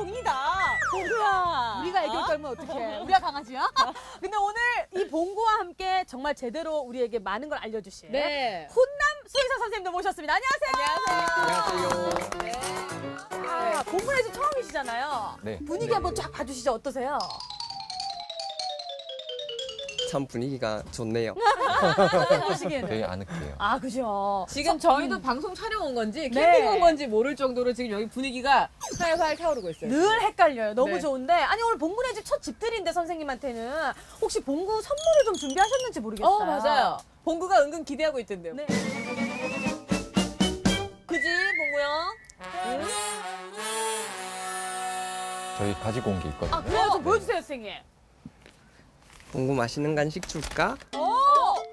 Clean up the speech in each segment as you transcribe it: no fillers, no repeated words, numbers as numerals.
병이다. 봉구야. 우리가 애교를 떨면 어떡해. 우리가 강아지야? 근데 오늘 이 봉구와 함께 정말 제대로 우리에게 많은 걸 알려주실 네. 훈남 수의사 선생님도 모셨습니다. 안녕하세요. 안녕하세요. 네. 아, 봉구네 집 처음이시잖아요. 네. 분위기 한번 쫙 봐주시죠. 어떠세요? 참 분위기가 좋네요. 선생님 보시기에는. 되게 아늑해요. 아, 그죠. 지금 저희도 방송 촬영 온 건지 네. 캠핑 온 건지 모를 정도로 지금 여기 분위기가 활활 타오르고 있어요. 늘 헷갈려요. 너무 네. 좋은데 아니 오늘 봉구네 집 첫 집들인데 선생님한테는 혹시 봉구 선물을 좀 준비하셨는지 모르겠어요. 맞아요. 봉구가 은근 기대하고 있던데요. 네. 그지, 봉구야? 응? 저희 가지고 온 게 있거든요. 아, 그래요? 좀 보여주세요, 선생님. 봉구 맛있는 간식 줄까?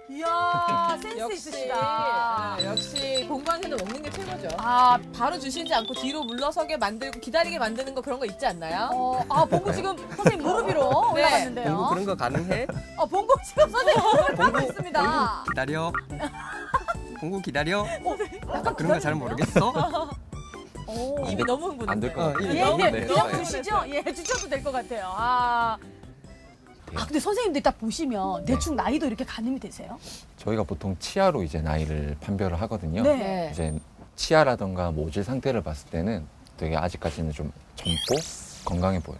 이야, 센스 역시, 있으시다. 역시 봉구한테는 먹는 게 최고죠. 아, 바로 주시지 않고 뒤로 물러서게 만들고 기다리게 만드는 거 그런 거 있지 않나요? 봉구 지금 선생님 무릎 위로 네. 올라갔는데요. 봉구 그런 거 가능해? 봉구 지금 선생님 무릎을 하고 봉구, 있습니다. 봉구 기다려. 봉구 기다려. 약간 그런 거 잘 모르겠어. 입이 너무 흥분해. 안 될 것 같아요. 예, 너무 예, 네. 그냥 주시죠. 예, 주셔도 될 것 같아요. 근데 선생님들 딱 보시면 대충 나이도 이렇게 가늠이 되세요? 저희가 보통 치아로 이제 나이를 판별을 하거든요. 네. 이제 치아라던가 모질 상태를 봤을 때는 되게 아직까지는 좀 젊고 건강해 보여요.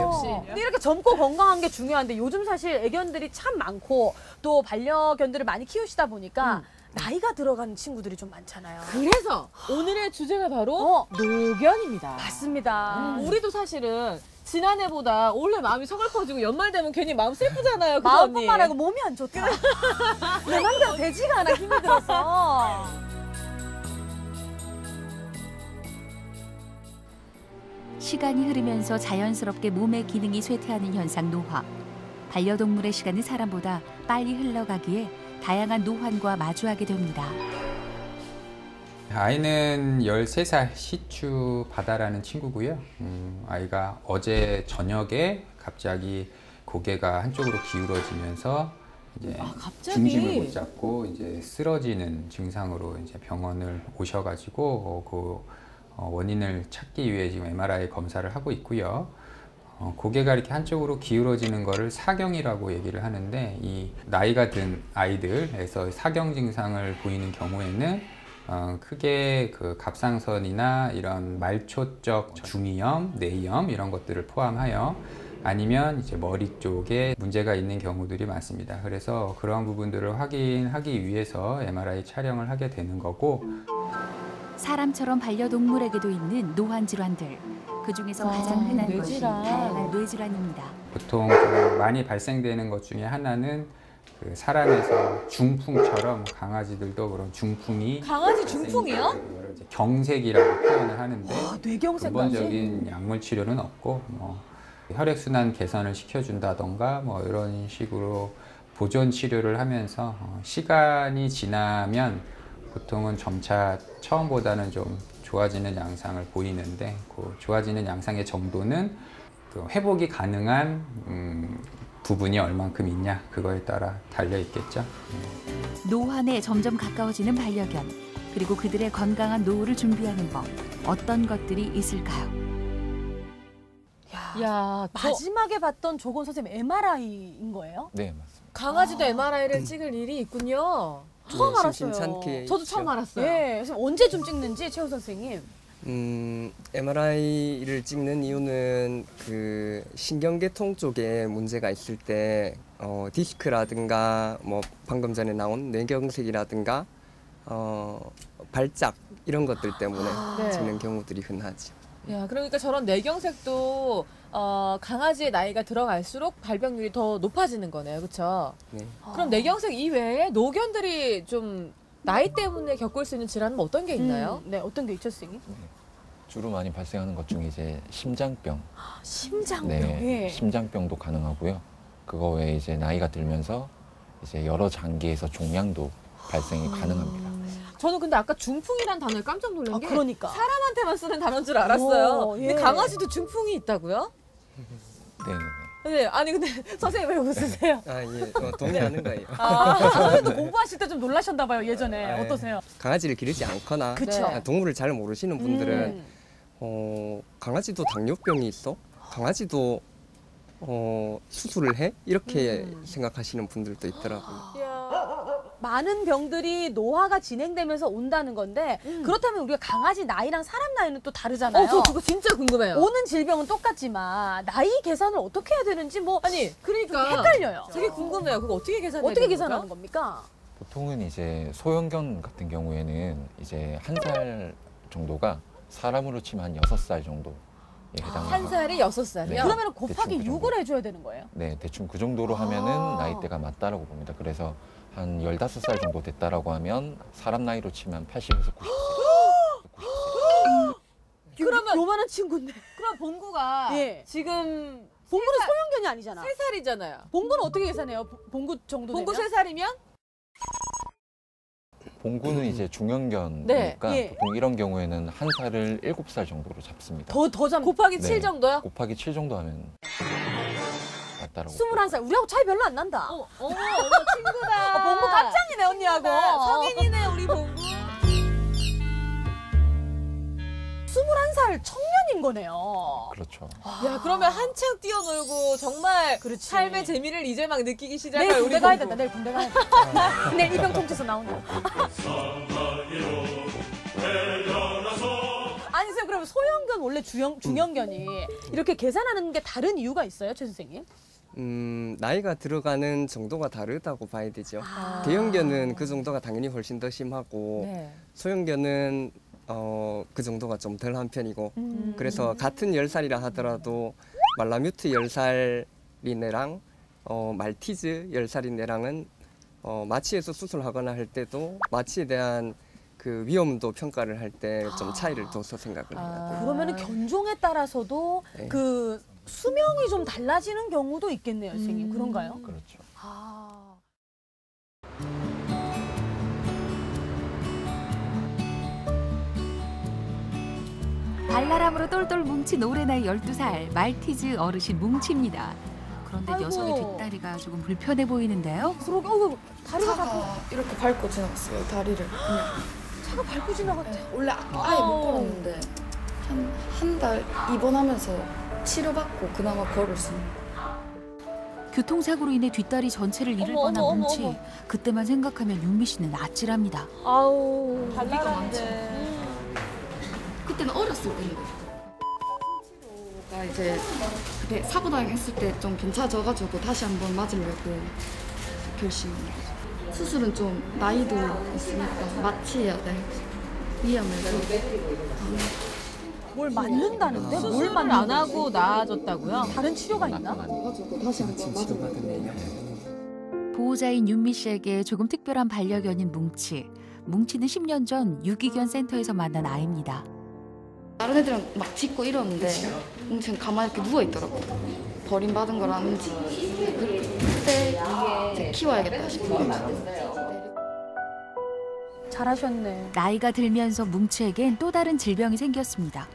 역시. 근데 이렇게 젊고 건강한 게 중요한데 요즘 사실 애견들이 참 많고 또 반려견들을 많이 키우시다 보니까 나이가 들어가는 친구들이 좀 많잖아요. 그래서 오늘의 주제가 바로 노견입니다. 맞습니다. 우리도 사실은 지난해보다 올해 마음이 서글퍼지고 연말 되면 괜히 마음 슬프잖아요. 그죠, 마음뿐만 언니? 아니고 몸이 안 좋다. 내 맘대로 되지가 않아, 힘이 들어서. 시간이 흐르면서 자연스럽게 몸의 기능이 쇠퇴하는 현상 노화. 반려동물의 시간은 사람보다 빨리 흘러가기에 다양한 노환과 마주하게 됩니다. 아이는 13살 시추 바다라는 친구고요. 아이가 어제 저녁에 갑자기 고개가 한쪽으로 기울어지면서 이제 갑자기? 중심을 못 잡고 이제 쓰러지는 증상으로 이제 병원을 오셔가지고 원인을 찾기 위해 지금 MRI 검사를 하고 있고요. 고개가 이렇게 한쪽으로 기울어지는 거를 사경이라고 얘기를 하는데 이 나이가 든 아이들에서 사경 증상을 보이는 경우에는 크게 그 갑상선이나 이런 말초적 중이염, 내염 이런 것들을 포함하여 아니면 이제 머리 쪽에 문제가 있는 경우들이 많습니다. 그래서 그러한 부분들을 확인하기 위해서 MRI 촬영을 하게 되는 거고 사람처럼 반려동물에게도 있는 노환 질환들. 그중에서 가장 흔한 것이 뇌질환. 다양한 뇌질환입니다. 보통 좀 많이 발생되는 것 중에 하나는 그 사람에서 중풍처럼 강아지들도 그런 중풍이 강아지 중풍이요? 여러 이제 경색이라고 표현을 하는데 뇌경색까지. 근본적인 약물 치료는 없고 뭐 혈액순환 개선을 시켜준다던가 뭐 이런 식으로 보존 치료를 하면서 시간이 지나면 보통은 점차 처음보다는 좀 좋아지는 양상을 보이는데 그 좋아지는 양상의 정도는 그 회복이 가능한 부분이 얼만큼 있냐 그거에 따라 달려 있겠죠. 노환에 점점 가까워지는 반려견. 그리고 그들의 건강한 노후를 준비하는 법. 어떤 것들이 있을까요? 야, 마지막에 봤던 조건 선생님 MRI인 거예요? 네, 맞습니다. 강아지도 MRI를 찍을 일이 있군요. 처음 알았어요. 심심찮게 저도 있죠. 처음 알았어요. 네, 선생님 언제쯤 찍는지 최우 선생님. MRI를 찍는 이유는 그 신경계통 쪽에 문제가 있을 때 디스크라든가 뭐 방금 전에 나온 뇌경색이라든가 발작 이런 것들 때문에 네. 찍는 경우들이 흔하죠. 야, 그러니까 저런 뇌경색도 강아지의 나이가 들어갈수록 발병률이 더 높아지는 거네요. 그렇죠? 네. 그럼 뇌경색 이외에 노견들이 좀 나이 때문에 겪을 수 있는 질환은 어떤 게 있나요? 네, 어떤 게 있죠, 선생님? 주로 많이 발생하는 것 중에 이제 심장병, 심장병. 네, 예. 심장병도 가능하고요. 그거 외에 이제 나이가 들면서 이제 여러 장기에서 종양도 발생이 가능합니다. 저는 근데 아까 중풍이란 단어에 깜짝 놀란 게 그러니까. 사람한테만 쓰는 단어인 줄 알았어요. 오, 예. 근데 강아지도 중풍이 있다고요? 네. 네, 아니 근데 선생님 왜 웃으세요? 예, 동의하는 거예요. 선생님도 공부하실 때 좀 놀라셨나 봐요, 예전에. 네. 어떠세요? 강아지를 기르지 않거나 그쵸. 동물을 잘 모르시는 분들은 강아지도 당뇨병이 있어? 강아지도 수술을 해? 이렇게 생각하시는 분들도 있더라고요. 많은 병들이 노화가 진행되면서 온다는 건데 그렇다면 우리가 강아지 나이랑 사람 나이는 또 다르잖아요. 저 그거 진짜 궁금해요. 오는 질병은 똑같지만 나이 계산을 어떻게 해야 되는지 뭐 아니, 그러니까 헷갈려요. 되게 궁금해요. 그거 어떻게 계산해야 어떻게 되는 계산하는 건가? 겁니까? 보통은 이제 소형견 같은 경우에는 이제 1살 정도가 사람으로 치면 한 6살 정도에 해당합니다. 한 살이 6살이요? 네. 그러면 곱하기 대충 그 6을 해줘야 되는 거예요? 네, 대충 그 정도로 하면은 나이대가 맞다라고 봅니다. 그래서 한 15살 정도 됐다라고 하면 사람 나이로 치면 80에서 90세. 그러면 요만한 친구인데. 그럼 봉구가 예. 지금 봉구는 소형견이 아니잖아. 3살이잖아요. 봉구는 어떻게 계산해요? 봉구 정도 봉구 되면? 3살이면? 봉구는 이제 중형견이니까 네, 예. 보통 이런 경우에는 한 살을 7살 정도로 잡습니다. 더 잡. 곱하기 네. 7 정도요? 곱하기 7 정도 하면 맞다라고. 21살. 우리하고 차이 별로 안 난다. 어머 친구다. 봉구 깜짝이네 언니하고. 성인이네 우리 봉구. 21살 청년인 거네요. 그렇죠. 야 그러면 한창 뛰어놀고 정말 그렇지. 삶의 재미를 이제 막 느끼기 시작할 내일 우리 군대 가야 봉구. 된다. 내일 군대 가야 된다. 내일 입병 통째서 나온다. 아니 선생님 그러면 소형견 원래 중형견이 이렇게 계산하는 게 다른 이유가 있어요, 최 선생님? 나이가 들어가는 정도가 다르다고 봐야 되죠. 아. 대형견은 그 정도가 당연히 훨씬 더 심하고 네. 소형견은 그 정도가 좀 덜한 편이고 그래서 같은 10살이라 하더라도 말라뮤트 10살인 애랑 말티즈 10살인 애랑은 마취해서 수술하거나 할 때도 마취에 대한 그 위험도 평가를 할 때 좀 차이를 둬서 생각을 해야 돼요. 그러면은 견종에 따라서도 네. 그 수명이 좀 달라지는 경우도 있겠네요, 선생님. 그런가요? 그렇죠. 아. 발랄함으로 똘똘 뭉친 올해 나이 12살 말티즈 어르신 뭉치입니다. 그런데 아이고. 녀석의 뒷다리가 조금 불편해 보이는데요. 그러게, 다리가 자꾸 차가 이렇게 밟고 지나갔어요, 다리를. 그냥. 차가 밟고 지나갔대. 원래 아예 못 걸었는데 한 달 입원하면서 치료받고 그나마 걸을 수 있는. 교통사고로 인해 뒷다리 전체를 잃을 뻔한 뭉치. 그때만 생각하면 윤미 씨는 아찔합니다. 아우, 발랄한데. 그때는 어렸을 때인데. 치료가 이제 그때 사고 당했을 때 좀 괜찮아져가지고 다시 한번 맞으려고 결심한 거죠. 수술은 좀 나이도 있으니까 마취해야 돼. 위험해서. 뭘 맞는다는데? 뭘 수술을 맞는 안 하고 나아졌다고요? 다른 치료가 있나? 가지고 다시 한번 맞아보고. 보호자인 윤미 씨에게 조금 특별한 반려견인 뭉치. 뭉치는 10년 전 유기견 센터에서 만난 아이입니다. 다른 애들은 막 짖고 이러는데 뭉치는 가만히 이렇게 누워있더라고요. 버림받은 걸 아는지. 그때 이제 키워야겠다 싶은 거죠. 잘하셨네. 나이가 들면서 뭉치에겐 또 다른 질병이 생겼습니다.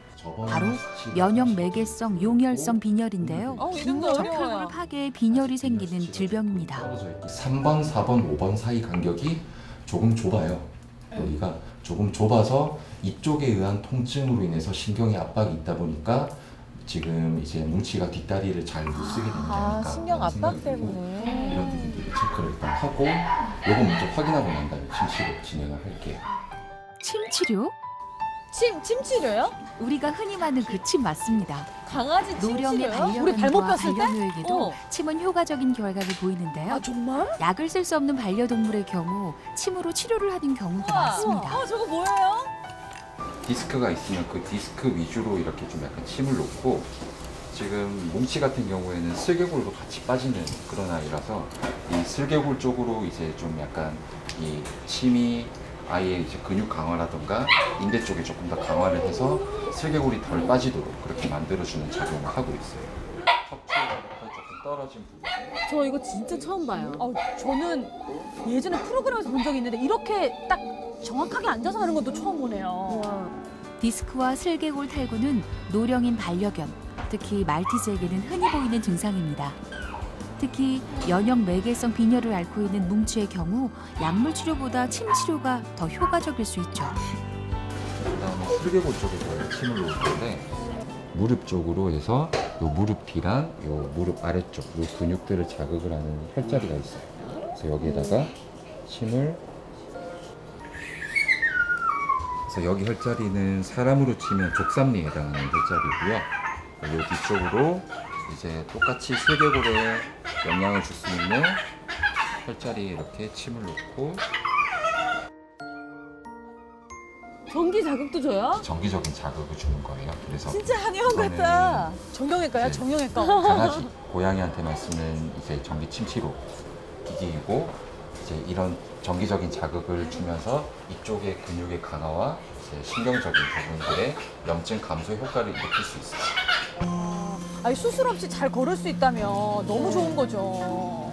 바로 면역 매개성 용혈성 빈혈인데요. 이름도 어려워요. 적혈구를 파괴해 빈혈이 생기는 질병입니다. 3번, 4번, 5번 사이 간격이 조금 좁아요. 여기가 조금 좁아서 이쪽에 의한 통증으로 인해서 신경의 압박이 있다 보니까 지금 이제 뭉치가 뒷다리를 잘 못 쓰게 되는 거니까 신경 압박 때문에. 이런 부분들을 체크를 일단 하고 요거 먼저 확인하고 난 다음에 침치료 진행을 할게요. 침 치료? 침 치료요? 우리가 흔히 말하는 그 침 맞습니다. 강아지 침 노령의 치료요? 우리 발목 반려견과 꼈을 때? 반려묘에게도 침은 효과적인 결과를 보이는데요. 아, 정말? 약을 쓸 수 없는 반려동물의 경우 침으로 치료를 하는 경우가 많습니다. 저거 뭐예요? 디스크가 있으면 그 디스크 위주로 이렇게 좀 약간 침을 놓고 지금 뭉치 같은 경우에는 슬개골도 같이 빠지는 그런 아이라서 이 슬개골 쪽으로 이제 좀 약간 이 침이 아이의 이제 근육 강화라든가 인대 쪽에 조금 더 강화를 해서 슬개골이 덜 빠지도록 그렇게 만들어주는 작용을 하고 있어요. 척추로부터 조금 떨어진 부분. 저 이거 진짜 처음 봐요. 저는 예전에 프로그램에서 본 적이 있는데 이렇게 딱 정확하게 앉아서 하는 것도 처음 보네요. 디스크와 슬개골 탈구는 노령인 반려견, 특히 말티즈에게는 흔히 보이는 증상입니다. 특히 면역 매개성 빈혈을 앓고 있는 뭉치의 경우 약물 치료보다 침 치료가 더 효과적일 수 있죠. 그다음에 슬개골 쪽에서 침을 놓을 건데 무릎 쪽으로 해서 요 무릎 뒤랑 요 무릎 아래쪽 요 근육들을 자극을 하는 혈자리가 있어요. 그래서 여기에다가 침을 그래서 여기 혈자리는 사람으로 치면 족삼리에 해당하는 혈자리고요. 요 뒤쪽으로 이제 똑같이 슬개골에 영향을 줄 수 있는 혈자리에 이렇게 침을 놓고 전기 자극도 줘요? 정기적인 자극을 주는 거예요. 그래서 진짜 한의원 이거는 같다. 정형외과야, 네. 정형외과. 강아지, 고양이한테만 쓰는 이제 전기 침치료 기기이고 이제 이런 정기적인 자극을 주면서 이쪽의 근육의 강화와 이제 신경적인 부분들의 염증 감소 효과를 일으킬 수 있어요. 아니, 수술 없이 잘 걸을 수 있다면 너무 좋은 거죠.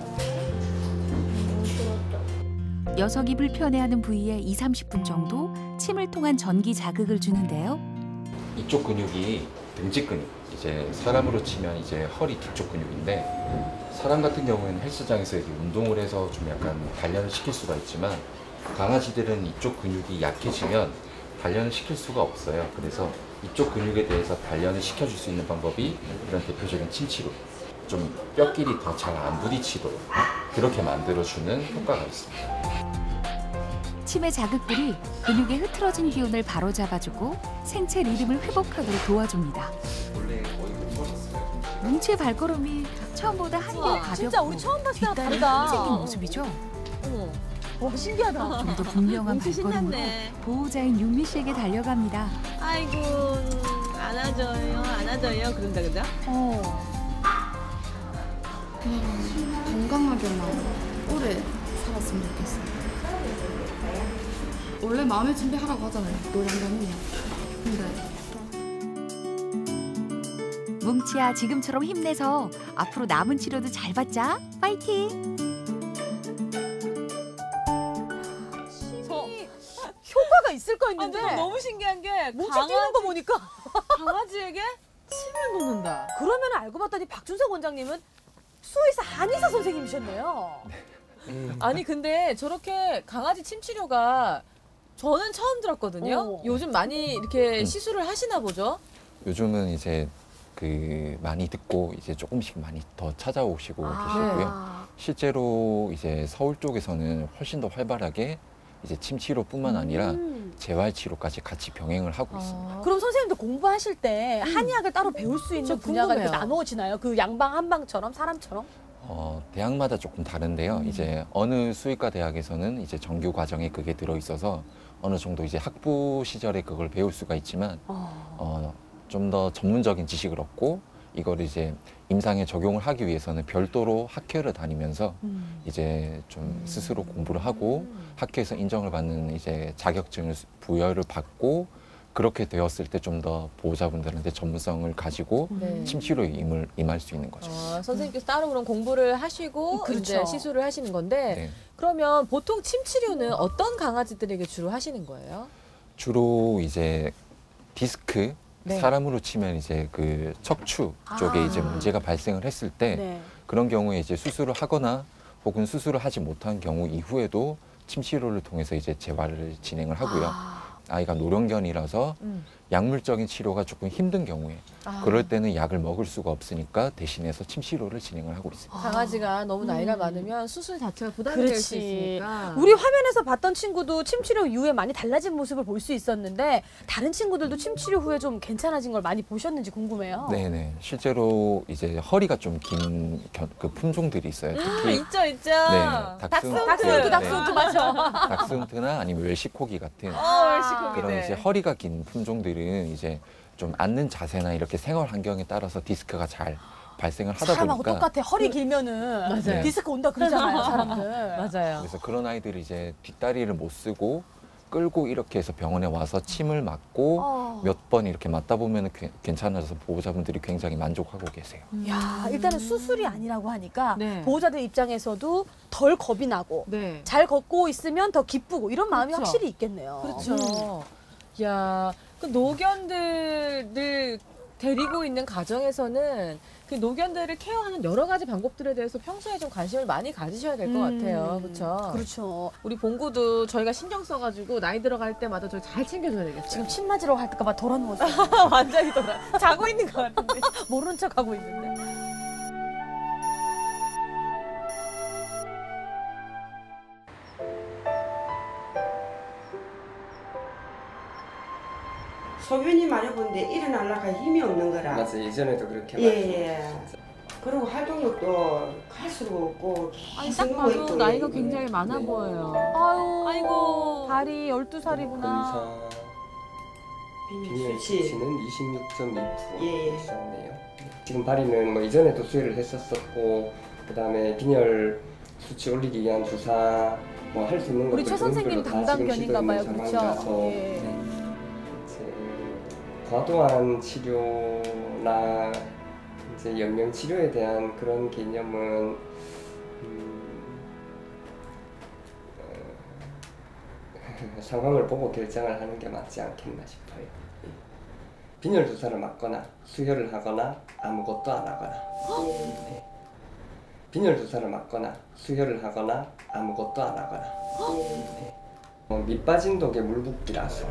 녀석이 불편해하는 부위에 2, 30분 정도 침을 통한 전기 자극을 주는데요. 이쪽 근육이 등지 근육, 이제 사람으로 치면 이제 허리 뒤쪽 근육인데 사람 같은 경우에는 헬스장에서 이렇게 운동을 해서 좀 약간 단련을 시킬 수가 있지만 강아지들은 이쪽 근육이 약해지면 단련을 시킬 수가 없어요. 그래서 이쪽 근육에 대해서 단련을 시켜줄 수 있는 방법이 이런 대표적인 침치료, 좀 뼈끼리 더 잘 안 부딪히도록 그렇게 만들어주는 효과가 있습니다. 침의 자극들이 근육의 흐트러진 기운을 바로잡아주고 생체 리듬을 회복하도록 도와줍니다. 원래 거의 못 걸었어요. 뭉치의 발걸음이 처음보다 한결 우와, 가볍고 진짜 우리 처음 봤을 때랑 뒷다리 다르다. 생긴 모습이죠. 와, 신기하다. 좀 더 분명한 뭉치 발걸음으로 신났네. 보호자인 윤미 씨에게 달려갑니다. 아이고 안아줘요 안아줘요 그런다 그죠? 그냥 건강하게만 오래 살았으면 좋겠어요. 원래 마음의 준비하라고 하잖아요. 노량gan이면. 근데 뭉치야 지금처럼 힘내서 앞으로 남은 치료도 잘 받자. 파이팅! 효과가 있을 거 있는데 너무 신기한 게 뭉치 뛰는 거 보니까 강아지에게 침을 놓는다. 그러면 알고 봤더니 박준석 원장님은 수의사 한의사 선생님이셨네요. 아니 근데 저렇게 강아지 침 치료가 저는 처음 들었거든요. 요즘 많이 이렇게 시술을 하시나 보죠? 요즘은 이제 그 많이 듣고 이제 조금씩 많이 더 찾아오시고 계시고요. 실제로 이제 서울 쪽에서는 훨씬 더 활발하게 이제 침 치료뿐만 아니라 재활 치료까지 같이 병행을 하고 있습니다. 그럼 선생님도 공부하실 때 한의학을 따로 배울 수 있는 저 분야가 이렇게 궁금해요. 나누어지나요? 그 양방 한방처럼 사람처럼? 대학마다 조금 다른데요. 이제 어느 수의과 대학에서는 이제 정규 과정에 그게 들어 있어서 어느 정도 이제 학부 시절에 그걸 배울 수가 있지만 좀 더 전문적인 지식을 얻고 이걸 이제 임상에 적용을 하기 위해서는 별도로 학회를 다니면서 이제 좀 스스로 공부를 하고 학회에서 인정을 받는 이제 자격증을 부여를 받고 그렇게 되었을 때 좀 더 보호자분들한테 전문성을 가지고 네. 침치료에 임할 수 있는 거죠. 선생님께서 따로 그런 공부를 하시고 그렇죠. 이제 시술을 하시는 건데 네. 그러면 보통 침 치료는 어떤 강아지들에게 주로 하시는 거예요? 주로 이제 디스크 네. 사람으로 치면 이제 그 척추 쪽에 이제 문제가 발생을 했을 때 네. 그런 경우에 이제 수술을 하거나 혹은 수술을 하지 못한 경우 이후에도 침 치료를 통해서 이제 재활을 진행을 하고요. 아이가 노령견이라서 약물적인 치료가 조금 힘든 경우에 그럴 때는 약을 먹을 수가 없으니까 대신해서 침 치료를 진행을 하고 있습니다. 강아지가 너무 나이가 많으면 수술 자체가 부담이 될 수 그렇지. 있으니까. 우리 화면에서 봤던 친구도 침치료 이후에 많이 달라진 모습을 볼 수 있었는데 다른 친구들도 침치료 후에 좀 괜찮아진 걸 많이 보셨는지 궁금해요. 네네. 실제로 이제 허리가 좀 긴 그 품종들이 있어요. 특히 있죠 있죠. 네, 닥스훈트, 닥스훈트 맞아. 닥스훈트나 아니면 웰시코기 같은 웰시코기. 그런 이제 허리가 긴 품종들은 이제 좀 앉는 자세나 이렇게 생활 환경에 따라서 디스크가 잘 발생을 하다 사람하고 보니까 똑같아. 허리 길면은 맞아요. 디스크 온다 그러잖아요, 사람들. 맞아요. 그래서 그런 아이들이 이제 뒷다리를 못 쓰고 끌고 이렇게 해서 병원에 와서 침을 맞고 몇 번 이렇게 맞다 보면 괜찮아져서 보호자분들이 굉장히 만족하고 계세요. 야, 일단은 수술이 아니라고 하니까 네. 보호자들 입장에서도 덜 겁이 나고 네. 잘 걷고 있으면 더 기쁘고 이런 마음이 그렇죠. 확실히 있겠네요. 그렇죠. 야, 그 노견들 늘 데리고 있는 가정에서는 그 노견들을 케어하는 여러 가지 방법들에 대해서 평소에 좀 관심을 많이 가지셔야 될 것 같아요. 그렇죠? 그렇죠. 우리 봉구도 저희가 신경 써가지고 나이 들어갈 때마다 저희 잘 챙겨줘야 되겠어요. 지금 침 맞으러 갈까 봐 돌아 누웠어요. 완전히 돌아. 자고 있는 것 같은데. 모른 척 하고 있는데. 소변이 마려운데 일어나려고 힘이 없는 거라. 맞아, 예전에도 그렇게 예. 그리고 활동력도 갈수록 없고 아니, 계속 딱 봐도 누워있고. 나이가 굉장히 많아 보여요. 아유, 아이고. 발이 12살이구나. 검사 비닐 수치. 수치는 26.2% 예. 있었네요. 지금 발이는 뭐 이전에도 수혈을 했었었고, 그다음에 빈혈 수치 올리기 위한 주사 뭐 할 수 있는 우리 것들 최 선생님 정도로 다 지금 담당견인가 봐요. 시도 있는 그렇죠? 상황이라서 예. 이제 과도한 치료나 이제 연명 치료에 대한 그런 개념은 상황을 보고 결정을 하는 게 맞지 않겠나 싶어요. 빈혈 주사를 맞거나 수혈을 하거나 아무것도 안 하거나. 네. 빈혈 주사를 맞거나 수혈을 하거나 아무것도 안 하거나. 네. 밑 빠진 독에 물 붓기라서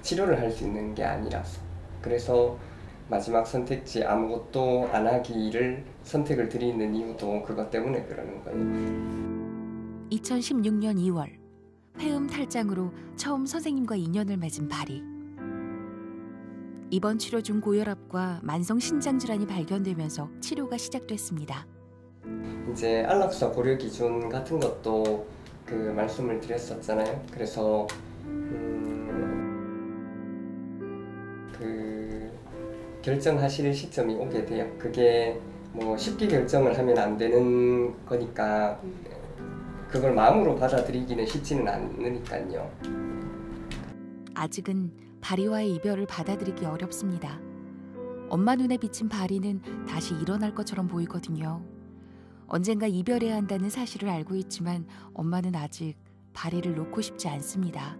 치료를 할 수 있는 게 아니라서, 그래서 마지막 선택지 아무것도 안 하기를 선택을 드리는 이유도 그것 때문에 그러는 거예요. 2016년 2월 폐음 탈장으로 처음 선생님과 인연을 맺은 발이. 입원 치료 중 고혈압과 만성 신장 질환이 발견되면서 치료가 시작됐습니다. 이제 안락사 고려 기준 같은 것도 그 말씀을 드렸었잖아요. 그래서 그 결정하실 시점이 오게 돼요. 그게 뭐 쉽게 결정을 하면 안 되는 거니까 그걸 마음으로 받아들이기는 쉽지는 않으니까요. 아직은 바리와의 이별을 받아들이기 어렵습니다. 엄마 눈에 비친 바리는 다시 일어날 것처럼 보이거든요. 언젠가 이별해야 한다는 사실을 알고 있지만 엄마는 아직 바리를 놓고 싶지 않습니다.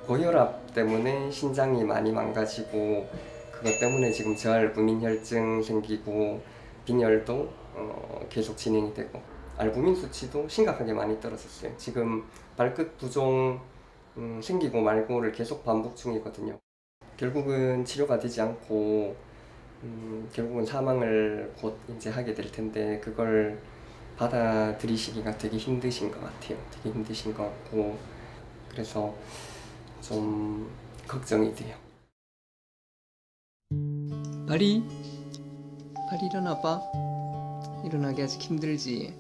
고혈압 때문에 신장이 많이 망가지고, 그것 때문에 지금 저알부민 혈증 생기고, 빈혈도 계속 진행이 되고, 알부민 수치도 심각하게 많이 떨어졌어요. 지금 발끝 부종 생기고 말고를 계속 반복 중이거든요. 결국은 치료가 되지 않고 결국은 사망을 곧 이제 하게 될 텐데, 그걸 받아들이시기가 되게 힘드신 것 같아요. 되게 힘드신 것 같고, 그래서 좀 걱정이 돼요. 바리 일어나봐. 일어나기 아직 힘들지?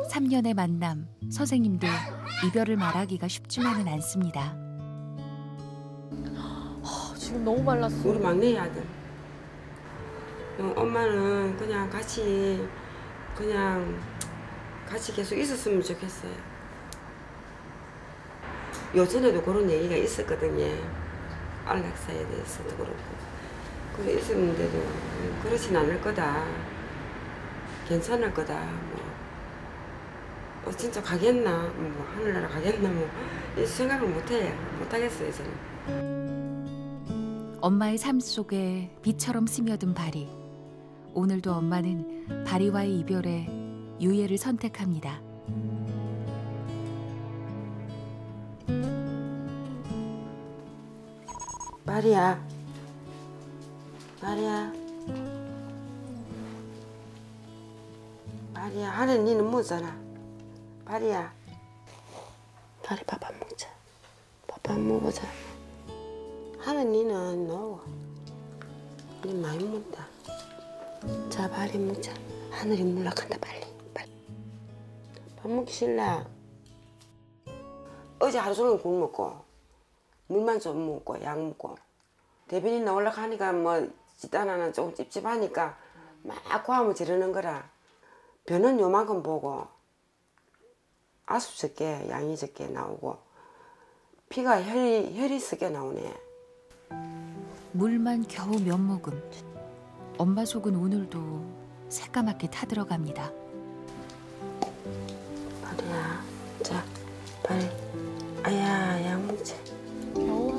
3년의 만남, 선생님도 이별을 말하기가 쉽지만은 않습니다. 지금 너무 말랐어. 우리 막내 아들. 엄마는 그냥 같이 계속 있었으면 좋겠어요. 요전에도 그런 얘기가 있었거든요. 안락사에 대해서도 그렇고. 그래 있었는데도 그렇진 않을 거다. 괜찮을 거다. 진짜 가겠나? 뭐 하늘나라 가겠나? 뭐 이 생각을 못하겠어요 저는. 엄마의 삶 속에 비처럼 스며든 바리. 오늘도 엄마는 바리와의 이별에 유예를 선택합니다. 바리야, 하는 니는 뭐잖아. 바리야, 바리 밥 안 먹자. 밥 안 먹자. 하는 니는 누워. 니 많이 먹다. 자, 바리 먹자. 하늘이 물락한다 빨리. 밥 먹기 싫나? 어제 하루 종일 국 먹고 물만 좀 먹고 약 먹고 대변인 나오려고 하니까 뭐 집단하나 조금 찝찝하니까 막 고함을 지르는 거라. 변은 요만큼 보고 아수 적게 양이 적게 나오고 피가 혈이 적게 나오네. 물만 겨우 몇 모금. 엄마 속은 오늘도 새까맣게 타들어갑니다. 바리야, 자, 바리, 아야, 약 먹자. 겨우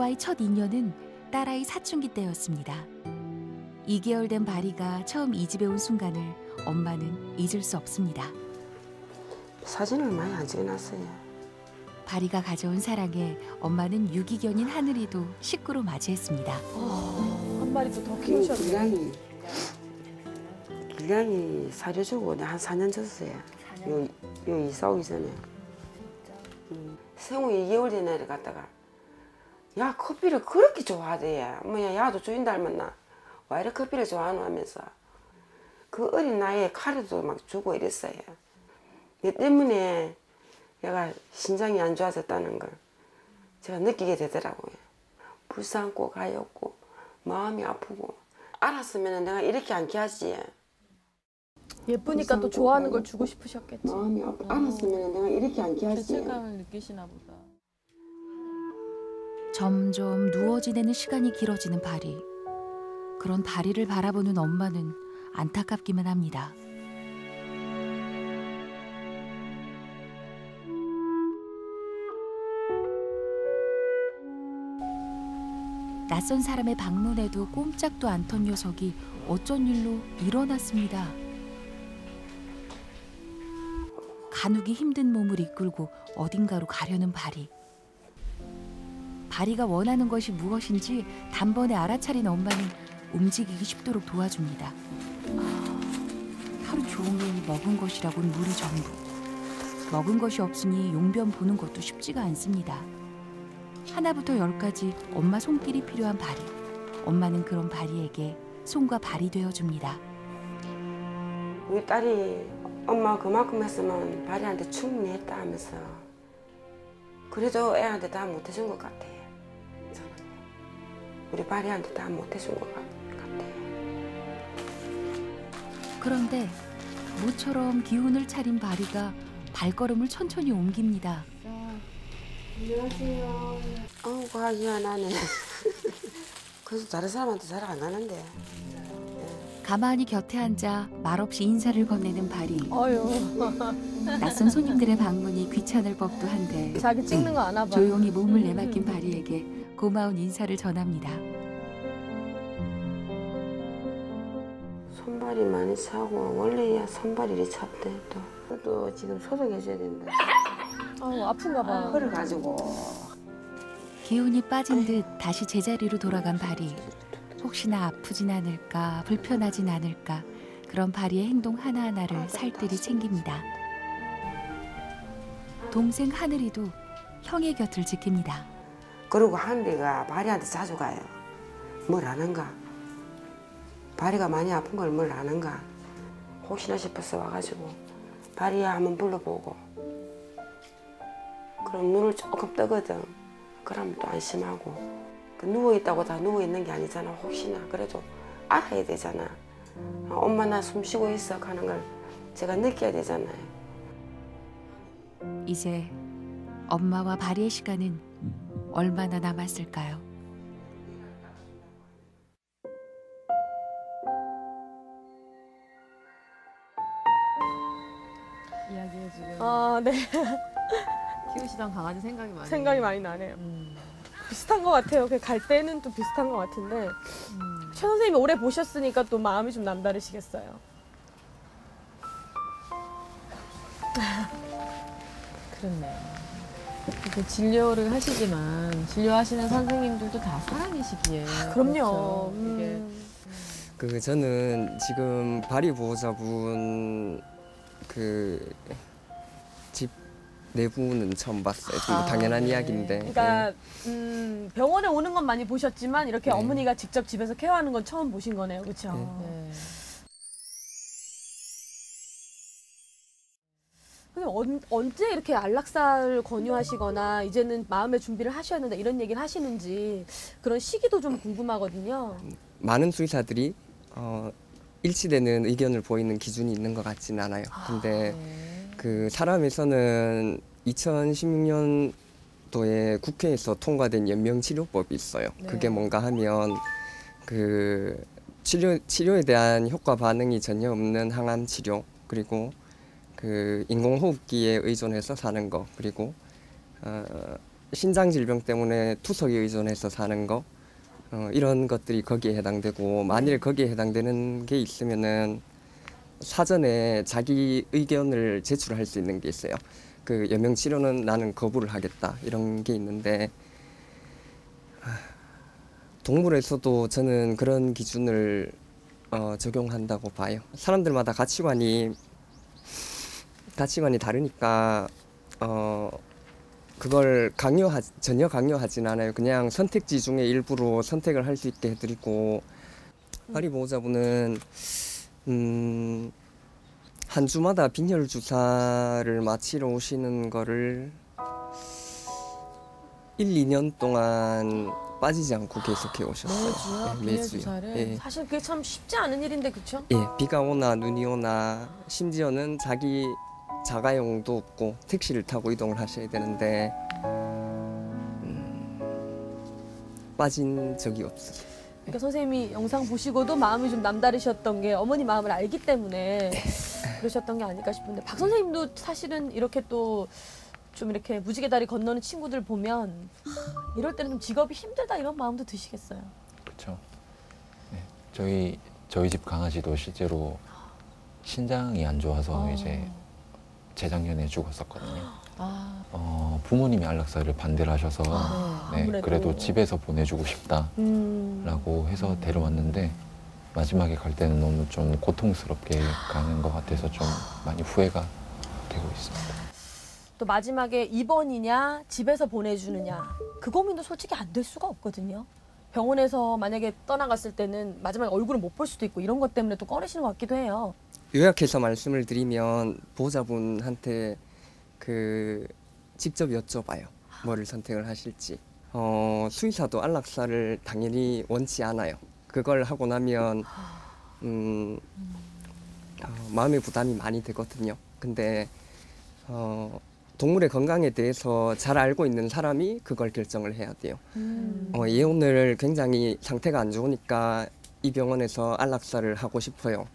바리와의 첫 인연은 딸아이 사춘기 때였습니다. 2개월 된 바리가 처음 이 집에 온 순간을 엄마는 잊을 수 없습니다. 사진을 많이 안 찍어놨어요. 바리가 가져온 사랑에 엄마는 유기견인 하늘이도 식구로 맞이했습니다. 한 마리 또 더 키우셨네. 길냥이 사료주고 한 4년 줬어요. 요 이사 오기 전에. 생후 2개월 된 애를 갖다가 야 커피를 그렇게 좋아하대. 뭐야 야도 주인 닮았나? 왜 이렇게 커피를 좋아하노 하면서 그 어린 나이에 카레도 막 주고 이랬어요. 얘 때문에 얘가 신장이 안 좋아졌다는 걸 제가 느끼게 되더라고요. 불쌍고 가엾고 마음이 아프고 알았으면 내가 이렇게 안 키하지. 예쁘니까 또 좋아하는 걸 주고 싶으셨겠지. 마음이 알았으면 내가 이렇게 안 키하지. 죄책감을 느끼시나 보다. 점점 누워 지내는 시간이 길어지는 바리. 그런 바리를 바라보는 엄마는 안타깝기만 합니다. 낯선 사람의 방문에도 꼼짝도 않던 녀석이 어쩐 일로 일어났습니다. 가누기 힘든 몸을 이끌고 어딘가로 가려는 바리. 바리가 원하는 것이 무엇인지 단번에 알아차린 엄마는 움직이기 쉽도록 도와줍니다. 하루 종일 먹은 것이라곤 물이 전부. 먹은 것이 없으니 용변 보는 것도 쉽지가 않습니다. 하나부터 10까지 엄마 손길이 필요한 바리. 엄마는 그런 바리에게 손과 발이 되어줍니다. 우리 딸이 엄마 그만큼 했으면 바리한테 충분히 했다 하면서 그래도 애한테 다 못해준 것 같아요. 저는 우리 바리한테 다 못해준 것 같아요. 그런데 모처럼 기운을 차린 바리가 발걸음을 천천히 옮깁니다. 안녕하세요. 가기 희한하네. 그래서 다른 사람한테 잘 안 가는데. 가만히 곁에 앉아 말없이 인사를 건네는 바리. 어휴. 낯선 손님들의 방문이 귀찮을 법도 한데 자기 찍는 거 아나 봐. 조용히 몸을 내맡긴 바리에게 고마운 인사를 전합니다. 손발이 많이 차고 원래야 손발이 이리 찼대 또. 또 지금 소독해줘야 된다. 아픈가 봐. 그걸 가지고. 기운이 빠진 듯 다시 제자리로 돌아간 바리. 혹시나 아프진 않을까, 불편하진 않을까 그런 바리의 행동 하나하나를 살뜰히 챙깁니다. 동생 하늘이도 형의 곁을 지킵니다. 그리고 하늘이가 바리한테 자주 가요. 뭘 아는가? 바리가 많이 아픈 걸 뭘 아는가? 혹시나 싶어서 와가지고 바리야 한번 불러보고 그럼 눈을 조금 뜨거든. 그러면 또 안심하고 누워있다고 다 누워있는 게 아니잖아. 혹시나 그래도 알아야 되잖아. 엄마 나 숨 쉬고 있어 하는 걸 제가 느껴야 되잖아요. 이제 엄마와 바리의 시간은 얼마나 남았을까요? 이야기해 지금 네. 키우시던 강아지 생각이 많이 나네요. 비슷한 것 같아요. 갈 때는 또 비슷한 것 같은데 최 선생님이 오래 보셨으니까 또 마음이 좀 남다르시겠어요. 그렇네요. 이렇게 진료를 하시지만 진료하시는 선생님들도 다 사람이시기에 그럼요. 그렇죠. 이게 저는 지금 바리 보호자분 집 내부는 처음 봤어요. 좀 당연한 이야기인데. 그러니까 병원에 오는 건 많이 보셨지만 이렇게 네. 어머니가 직접 집에서 케어하는 건 처음 보신 거네요, 그렇죠? 네. 근데 언제 이렇게 안락사를 권유하시거나 이제는 마음의 준비를 하셔야 된다 이런 얘기를 하시는지 그런 시기도 좀 궁금하거든요. 많은 수의사들이 일치되는 의견을 보이는 기준이 있는 것 같지는 않아요. 근데 그 사람에서는 2016년도에 국회에서 통과된 연명치료법이 있어요. 네. 그게 뭔가 하면 그 치료에 대한 효과 반응이 전혀 없는 항암 치료, 그리고 그 인공호흡기에 의존해서 사는 거, 그리고 신장 질병 때문에 투석에 의존해서 사는 거 이런 것들이 거기에 해당되고 만일 거기에 해당되는 게 있으면은 사전에 자기 의견을 제출할 수 있는 게 있어요. 그 여명 치료는 나는 거부를 하겠다 이런 게 있는데 동물에서도 저는 그런 기준을 적용한다고 봐요. 사람들마다 가치관이 다르니까 그걸 전혀 강요하진 않아요. 그냥 선택지 중에 일부로 선택을 할 수 있게 해드리고 파리 보호자분은 한 주마다 빈혈 주사를 마치러 오시는 거를 1, 2년 동안 빠지지 않고 계속해 오셨어요. 매주요? 빈혈 주사를? 예. 사실 그게 참 쉽지 않은 일인데 그렇죠? 예, 비가 오나 눈이 오나 심지어는 자기 자가용도 없고 택시를 타고 이동을 하셔야 되는데 빠진 적이 없어요. 그러니까 선생님이 영상 보시고도 마음이 좀 남다르셨던 게 어머니 마음을 알기 때문에 그러셨던 게 아닐까 싶은데 박 선생님도 사실은 이렇게 또 좀 이렇게 무지개 다리 건너는 친구들 보면 이럴 때는 좀 직업이 힘들다 이런 마음도 드시겠어요? 그렇죠. 네. 저희 집 강아지도 실제로 신장이 안 좋아서 이제 재작년에 죽었었거든요. 부모님이 안락사를 반대를 하셔서 네, 그래도 집에서 보내주고 싶다라고 해서 데려왔는데 마지막에 갈 때는 너무 좀 고통스럽게 가는 것 같아서 좀 많이 후회가 되고 있습니다. 또 마지막에 입원이냐 집에서 보내주느냐 그 고민도 솔직히 안 될 수가 없거든요. 병원에서 만약에 떠나갔을 때는 마지막에 얼굴을 못 볼 수도 있고 이런 것 때문에 또 꺼리시는 것 같기도 해요. 요약해서 말씀을 드리면 보호자분한테 직접 여쭤봐요. 뭐를 선택을 하실지. 수의사도 안락사를 당연히 원치 않아요. 그걸 하고 나면 마음의 부담이 많이 되거든요. 근데 동물의 건강에 대해서 잘 알고 있는 사람이 그걸 결정을 해야 돼요. 예오늘 굉장히 상태가 안 좋으니까 이 병원에서 안락사를 하고 싶어요.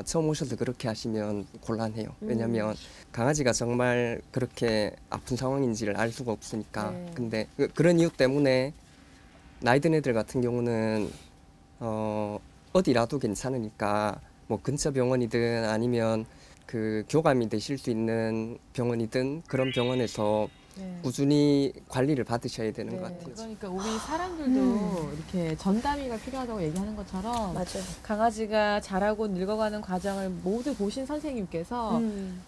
처음 오셔서 그렇게 하시면 곤란해요. 왜냐하면 강아지가 정말 그렇게 아픈 상황인지를 알 수가 없으니까. 네. 근데 그런 이유 때문에 나이 든 애들 같은 경우는 어디라도 괜찮으니까 뭐 근처 병원이든 아니면 그 교감이 되실 수 있는 병원이든 그런 병원에서 꾸준히 관리를 받으셔야 되는 것 같아요. 그러니까 우리 사람들도 이렇게 전담의가 필요하다고 얘기하는 것처럼 맞아요. 강아지가 자라고 늙어가는 과정을 모두 보신 선생님께서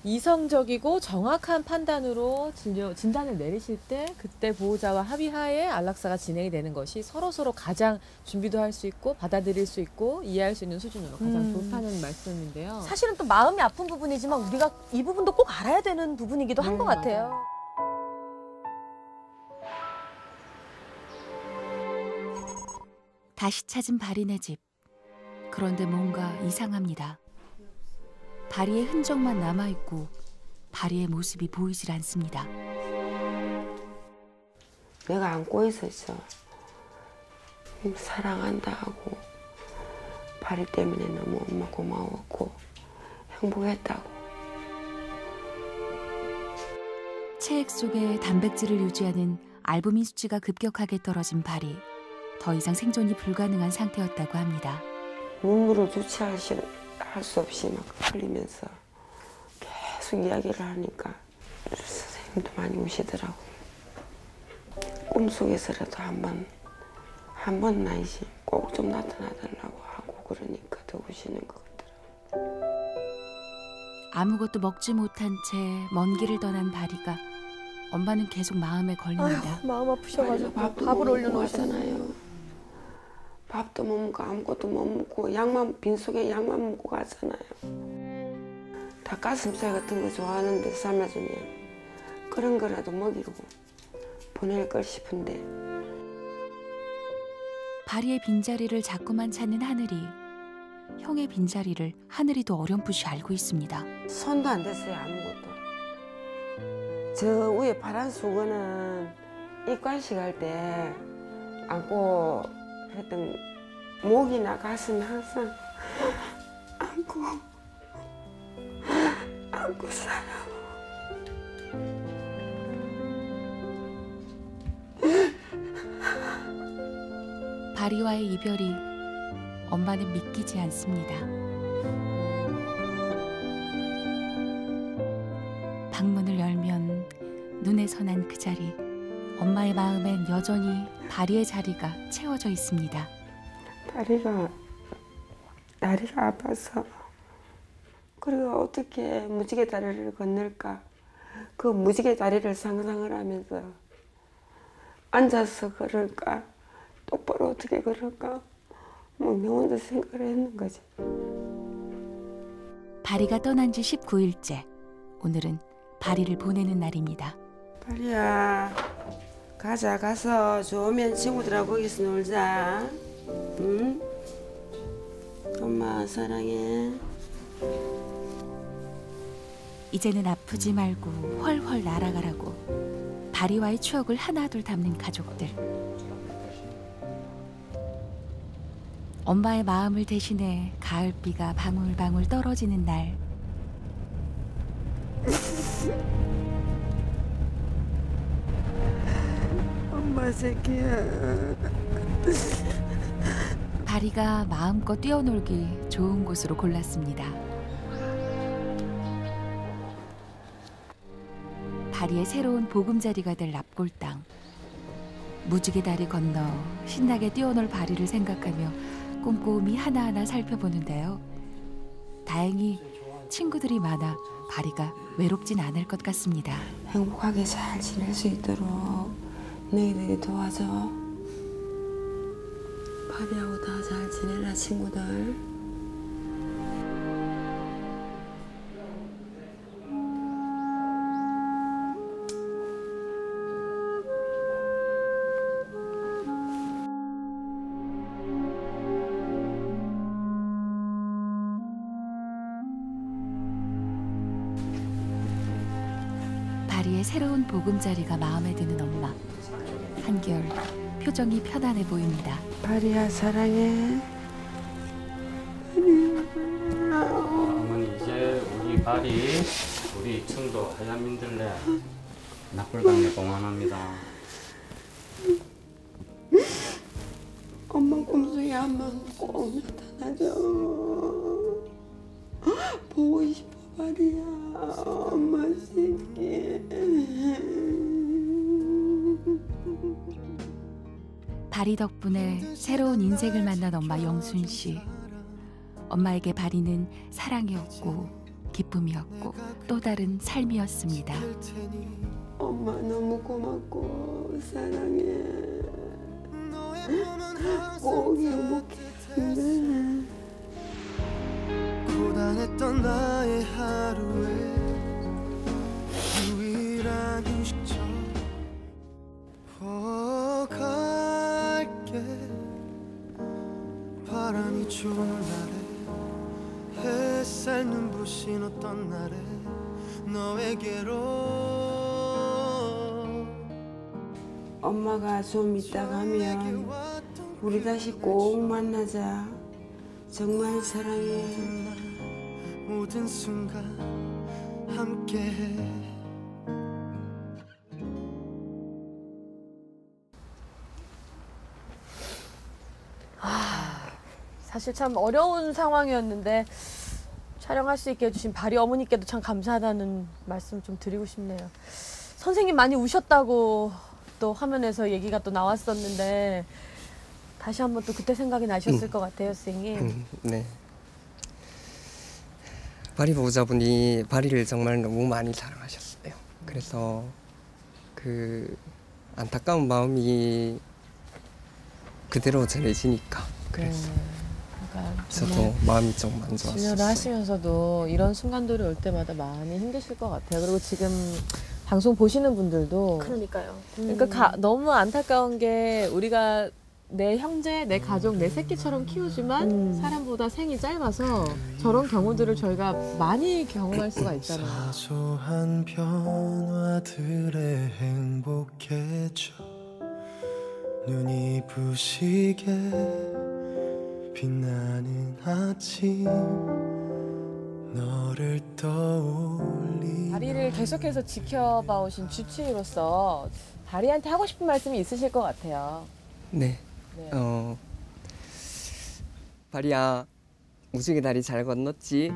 이성적이고 정확한 판단으로 진단을 내리실 때 그때 보호자와 합의하에 안락사가 진행이 되는 것이 서로서로 가장 준비도 할 수 있고 받아들일 수 있고 이해할 수 있는 수준으로 가장 좋다는 말씀인데요. 사실은 또 마음이 아픈 부분이지만 우리가 이 부분도 꼭 알아야 되는 부분이기도 한 것 같아요. 다시 찾은 바리네 집. 그런데 뭔가 이상합니다. 바리의 흔적만 남아있고 바리의 모습이 보이질 않습니다. 내가 안고 있었어. 사랑한다 하고 바리 때문에 너무 엄마 고마웠고 행복했다고. 체액 속에 단백질을 유지하는 알부민 수치가 급격하게 떨어진 바리. 더 이상 생존이 불가능한 상태였다고 합니다. 눈물을 주체할 수 없이 막 흘리면서 계속 이야기를 하니까 선생님도 많이 우시더라고. 꿈속에서라도 한 번 나이지 꼭 좀 나타나달라고 하고 그러니까 더 우시는 것 같더라고. 아무것도 먹지 못한 채 먼 길을 떠난 바리가 엄마는 계속 마음에 걸립니다. 아휴, 마음 아프셔가지고 밥을 올려놓으셨잖아요. 밥도 못 먹고 아무것도 못 먹고 빈속에 약만 먹고 가잖아요. 닭가슴살 같은 거 좋아하는데 삶아주면 그런 거라도 먹이고 보낼 걸 싶은데. 바리의 빈자리를 자꾸만 찾는 하늘이. 형의 빈자리를 하늘이도 어렴풋이 알고 있습니다. 손도 안 댔어요, 아무것도. 저 위에 파란 수건은 입관식 할 때 안고 했던 목이나 가슴이 항상 안고 살아요. 바리와의 이별이 엄마는 믿기지 않습니다. 방문을 열면 눈에 선한 그 자리, 엄마의 마음엔 여전히 바리의 자리가 채워져 있습니다. 다리가 아파서 그리고 어떻게 무지개 다리를 건널까 그 무지개 다리를 상상을 하면서 앉아서 걸을까 똑바로 어떻게 걸을까 뭐 내 혼자 생각을 했는 거지. 바리가 떠난 지 19일째. 오늘은 바리를 보내는 날입니다. 바리야 가자. 가서 좋으면 친구들하고 거기서 놀자. 응? 엄마 사랑해. 이제는 아프지 말고 훨훨 날아가라고 바리와의 추억을 하나둘 담는 가족들. 엄마의 마음을 대신해 가을비가 방울방울 떨어지는 날. 엄마 새끼야. 바리가 마음껏 뛰어놀기 좋은 곳으로 골랐습니다. 바리의 새로운 보금자리가 될 납골당. 무지개 다리 건너 신나게 뛰어놀 바리를 생각하며 꼼꼼히 하나하나 살펴보는데요. 다행히 친구들이 많아 바리가 외롭진 않을 것 같습니다. 행복하게 잘 지낼 수 있도록 너희들이 도와줘. 바리하고 다 잘 지내라 친구들. 바리의 새로운 보금자리가 마음에 드는 엄마. 한결 표정이 편안해 보입니다. 바리야 사랑해. 어머니 이제 우리 바리 우리 청도 하얀 민들레 납골당에 봉헌합니다. 엄마 꿈속에 한번 꼭 나타나줘. 보고 싶어 바리야. 엄마 새끼. 바리 덕분에 새로운 인생을 만난 엄마 영순 씨. 엄마에게 바리는 사랑이었고 기쁨이었고 또 다른 삶이었습니다. 엄마 너무 고맙고 사랑해. 꼭 행복해. 고단했던 나의 하루에 유일한 휴식처 갈게. 바람이 추운 날에 햇살 눈부신 어떤 날에 너에게로. 엄마가 좀 이따 가면 우리 다시 꼭 만나자. 정말 사랑해. 모든 순간 함께해. 사실 참 어려운 상황이었는데 촬영할 수 있게 해주신 바리 어머니께도 참 감사하다는 말씀 좀 드리고 싶네요. 선생님 많이 우셨다고 또 화면에서 얘기가 또 나왔었는데 다시 한번 또 그때 생각이 나셨을 것 같아요, 선생님. 네. 바리 보호자분이 바리를 정말 너무 많이 사랑하셨어요. 그래서 그 안타까운 마음이 그대로 전해지니까 그랬어요. 그러니까 저도 마음이 좀 안 좋았어요. 진료를 하시면서도 이런 순간들이 올 때마다 많이 힘드실 것 같아요. 그리고 지금 방송 보시는 분들도 그러니까요. 그러니까 너무 안타까운 게 우리가 내 형제, 내 가족, 내 새끼처럼 키우지만 사람보다 생이 짧아서 저런 경우들을 저희가 많이 경험할 수가 있잖아요. 사소한 변화들에 행복해져 눈이 부시게 빛나는 아침 너를 떠올리. 다리를 계속해서 지켜봐 오신 주치의로서 다리한테 하고 싶은 말씀이 있으실 것 같아요. 네. 네. 바리야, 무지개 다리 잘 건넜지?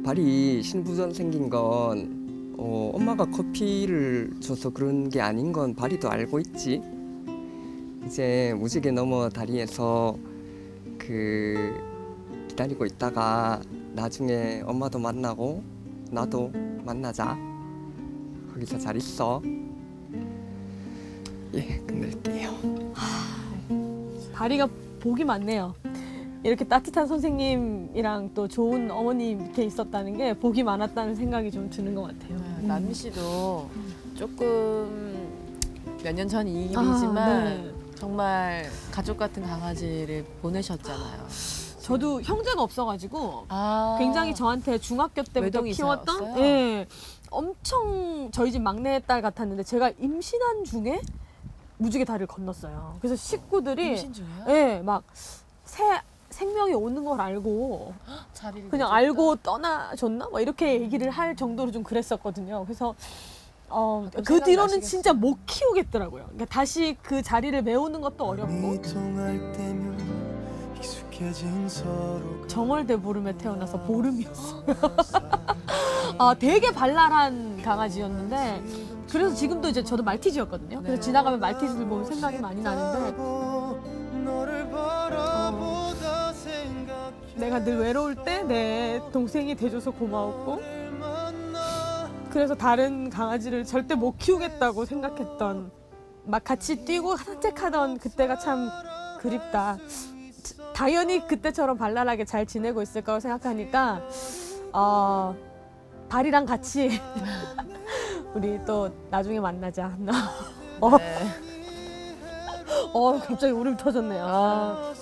바리 신부전 생긴 건 엄마가 커피를 줘서 그런 게 아닌 건 바리도 알고 있지? 이제 무지개 넘어 다리에서 기다리고 있다가 나중에 엄마도 만나고 나도 만나자. 거기서 잘 있어. 예, 끝낼게요. 바리가 복이 많네요. 이렇게 따뜻한 선생님이랑 또 좋은 어머니 밑에 있었다는 게 복이 많았다는 생각이 좀 드는 것 같아요. 남미 씨도 조금 몇 년 전 일이지만 네. 정말 가족 같은 강아지를 보내셨잖아요. 저도 형제가 없어가지고 굉장히 저한테 중학교 때부터 외동이 키웠던 있었어요? 예, 엄청 저희 집 막내딸 같았는데 제가 임신한 중에 무지개 다리를 건넜어요. 그래서 식구들이 임신 중이요? 예, 막 생명이 오는 걸 알고 자리를 그냥 내줬다? 알고 떠나줬나? 뭐 이렇게 얘기를 할 정도로 좀 그랬었거든요. 그래서 그 뒤로는 진짜 못 키우겠더라고요. 그러니까 다시 그 자리를 메우는 것도 어렵고 정월대 보름에 태어나서 보름이었어요. 되게 발랄한 강아지였는데 그래서 지금도 이제 저도 말티즈였거든요. 그래서 지나가면 말티즈를 보면 생각이 많이 나는데 내가 늘 외로울 때 내 동생이 돼줘서 고마웠고 그래서 다른 강아지를 절대 못 키우겠다고 생각했던 막 같이 뛰고 산책하던 그때가 참 그립다. 당연히 그때처럼 발랄하게 잘 지내고 있을 거라고 생각하니까 발이랑 같이 우리 또 나중에 만나자. 갑자기 울음 터졌네요.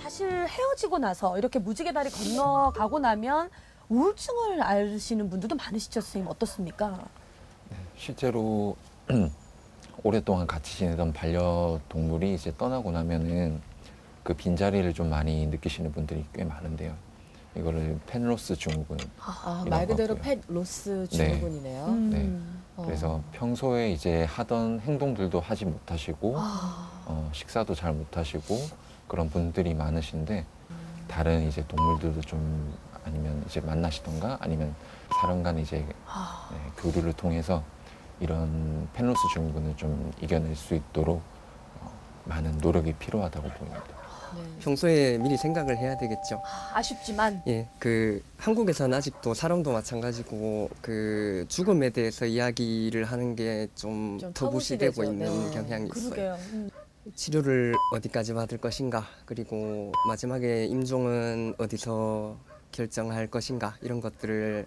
사실 헤어지고 나서 이렇게 무지개 다리 건너가고 나면 우울증을 앓으시는 분들도 많으시죠, 선생님? 어떻습니까? 실제로 오랫동안 같이 지내던 반려동물이 이제 떠나고 나면은 그 빈자리를 좀 많이 느끼시는 분들이 꽤 많은데요. 이거를 펫로스 증후군. 말 그대로 펫로스 증후군이네요. 네. 그래서 평소에 이제 하던 행동들도 하지 못하시고 식사도 잘 못하시고 그런 분들이 많으신데 다른 이제 동물들도 좀 아니면 이제 만나시던가 아니면 사람 간 이제 교류를 통해서 이런 펫로스 증후군을 좀 이겨낼 수 있도록 많은 노력이 필요하다고 보입니다. 평소에 미리 생각을 해야 되겠죠. 아쉽지만 예, 한국에서는 아직도 사람도 마찬가지고 죽음에 대해서 이야기를 하는 게 좀 터부시되고 있는 경향이 있어요. 그러게요. 치료를 어디까지 받을 것인가, 그리고 마지막에 임종은 어디서 결정할 것인가, 이런 것들을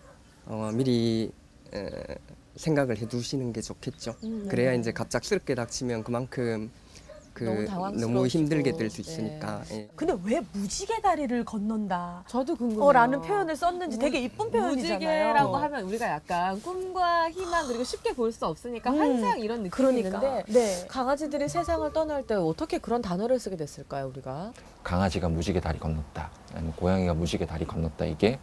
미리 생각을 해두시는 게 좋겠죠. 그래야 이제 갑작스럽게 닥치면 그만큼 너무 힘들게 될 수 있으니까. 예. 근데 왜 무지개 다리를 건넌다? 저도 궁금해요. 라는 표현을 썼는지 되게 이쁜 표현이잖아요. 무지개라고 하면 우리가 약간 꿈과 희망 그리고 쉽게 볼 수 없으니까 환상 이런 느낌이 있는데 강아지들이 세상을 떠날 때 어떻게 그런 단어를 쓰게 됐을까요, 우리가? 강아지가 무지개 다리 건넜다, 아니면 고양이가 무지개 다리 건넜다, 이게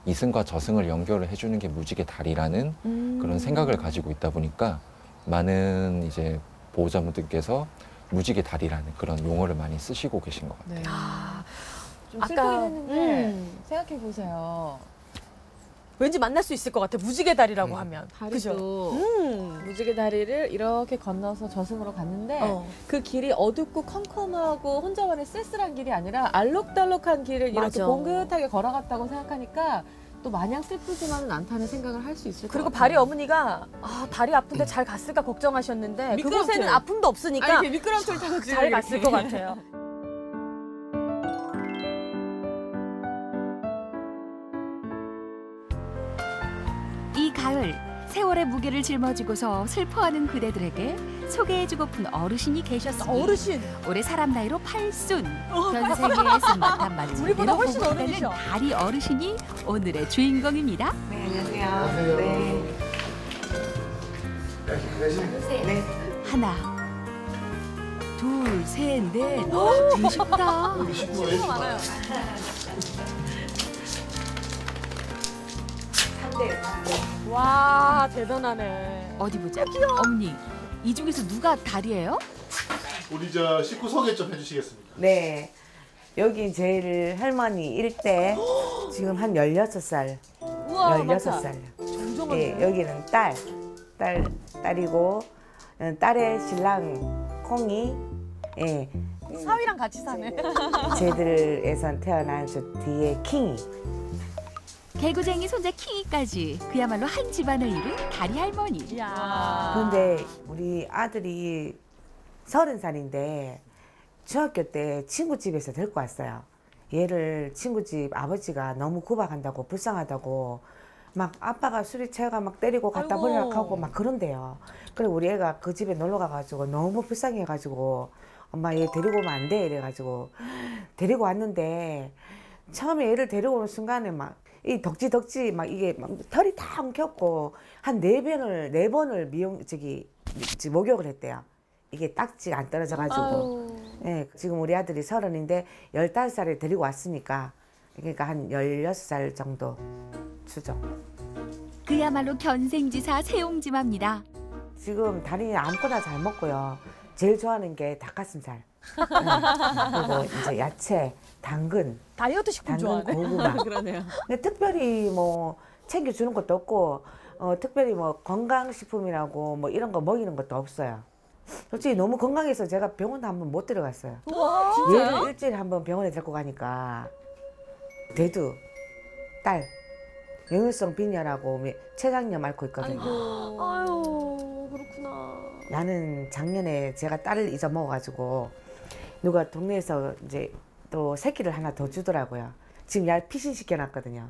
이승과 저승을 연결을 해주는 게 무지개 다리라는 그런 생각을 가지고 있다 보니까 많은 이제 보호자분들께서 무지개 다리라는 그런 용어를 많이 쓰시고 계신 것 같아요. 좀 슬프긴 했는데 생각해 보세요. 왠지 만날 수 있을 것 같아. 무지개 다리라고 하면. 다리도 무지개 다리를 이렇게 건너서 저승으로 갔는데 그 길이 어둡고 컴컴하고 혼자만의 쓸쓸한 길이 아니라 알록달록한 길을 이렇게 봉긋하게 걸어갔다고 생각하니까 또 마냥 슬프지만은 않다는 생각을 할 수 있을 것 같아요. 그리고 바리 어머니가 다리 아픈데 잘 갔을까 걱정하셨는데 그곳에는 아픔도 없으니까 미끄럼틀 타고 잘 갔을 것 같아요. 이 가을 세월의 무게를 짊어지고서 슬퍼하는 그대들에게 소개해주고픈 어르신이 계셨으니 어르신! 올해 사람 나이로 8순 현생의 손맛한 맛을 우리보다 훨씬 어른이셔. 다리 어르신이 오늘의 주인공입니다. 네, 안녕하세요. 네. 하나, 둘, 둘, 셋, 넷. 되게 쉽다. 친구가 많아요. 와 대단하네. 어디 보자. 언니, 이 중에서 누가 다리예요? 우리 저 식구 소개 좀 해주시겠습니까? 네. 여기 제일 할머니 일대 지금 한 16살. 우와 16살. 정정하네. 예, 여기는 딸이고 딸의 신랑 콩이 예. 사위랑 같이 사네. 쟤들에선 태어난 저 뒤에 킹이. 개구쟁이 손자 킹이까지 그야말로 한 집안을 이룬 다리 할머니. 이야. 그런데 우리 아들이 30살인데 중학교 때 친구 집에서 데리고 왔어요. 얘를 친구 집 아버지가 너무 구박한다고 불쌍하다고 막 아빠가 술이 취해가 막 때리고 갖다 버리라고 하고 막 그런대요. 그래 우리 애가 그 집에 놀러 가가지고 너무 불쌍해가지고 엄마 얘 데리고 오면 안 돼 이래가지고 데리고 왔는데 처음에 얘를 데리고 오는 순간에 막 이 덕지 막 이게 막 털이 다 엉켰고 한 4번을 목욕을 했대요. 이게 딱지가 안 떨어져가지고. 예, 지금 우리 아들이 30인데 15살에 데리고 왔으니까 그러니까 한 16살 정도 추정. 그야말로 견생지사 세옹지마입니다. 지금 다리는 아무거나 잘 먹고요. 제일 좋아하는 게 닭가슴살. 그리고 이제 야채, 당근. 다이어트 식품 좋아하네. 고구마. 그러네요. 근데 특별히 뭐 챙겨주는 것도 없고 특별히 뭐 건강식품이라고 뭐 이런 거 먹이는 것도 없어요. 솔직히 너무 건강해서 제가 병원 한번 못 들어갔어요. 우와, 얘를 일주일에 한번 병원에 데리고 가니까 대두, 딸, 역류성 빈혈하고 췌장염 앓고 있거든요. 아유 그렇구나. 나는 작년에 제가 딸을 잊어먹어가지고 누가 동네에서 이제 또 새끼를 하나 더 주더라고요. 지금 약 피신 시켜놨거든요.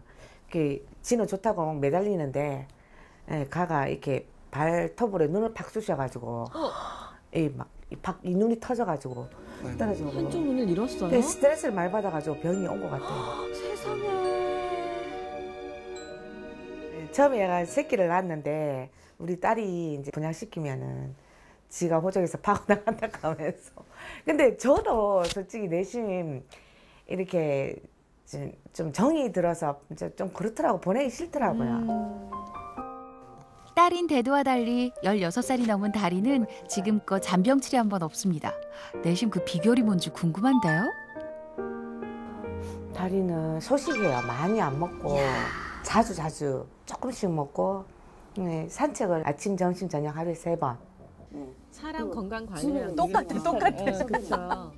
진호 좋다고 막 매달리는데 가가 이렇게 발톱으로 눈을 팍 쑤셔가지고 이 눈이 터져가지고 떨어지고 한쪽 눈을 잃었어요? 네, 스트레스를 많이 받아가지고 병이 온 것 같아요. 세상에. 처음에 얘가 새끼를 낳았는데 우리 딸이 이제 분양시키면은 지가 호적에서 파고 나간다 하면서. 근데 저도 솔직히 내심 이렇게 좀 정이 들어서 좀 그렇더라고. 보내기 싫더라고요. 딸인 대두와 달리 16살이 넘은 다리는 지금껏 잔병치레 한 번 없습니다. 내심 그 비결이 뭔지 궁금한데요? 다리는 소식이에요. 많이 안 먹고 자주 조금씩 먹고 산책을 아침, 점심, 저녁 하루에 3번. 사람 건강 관리랑 똑같아. 그렇죠.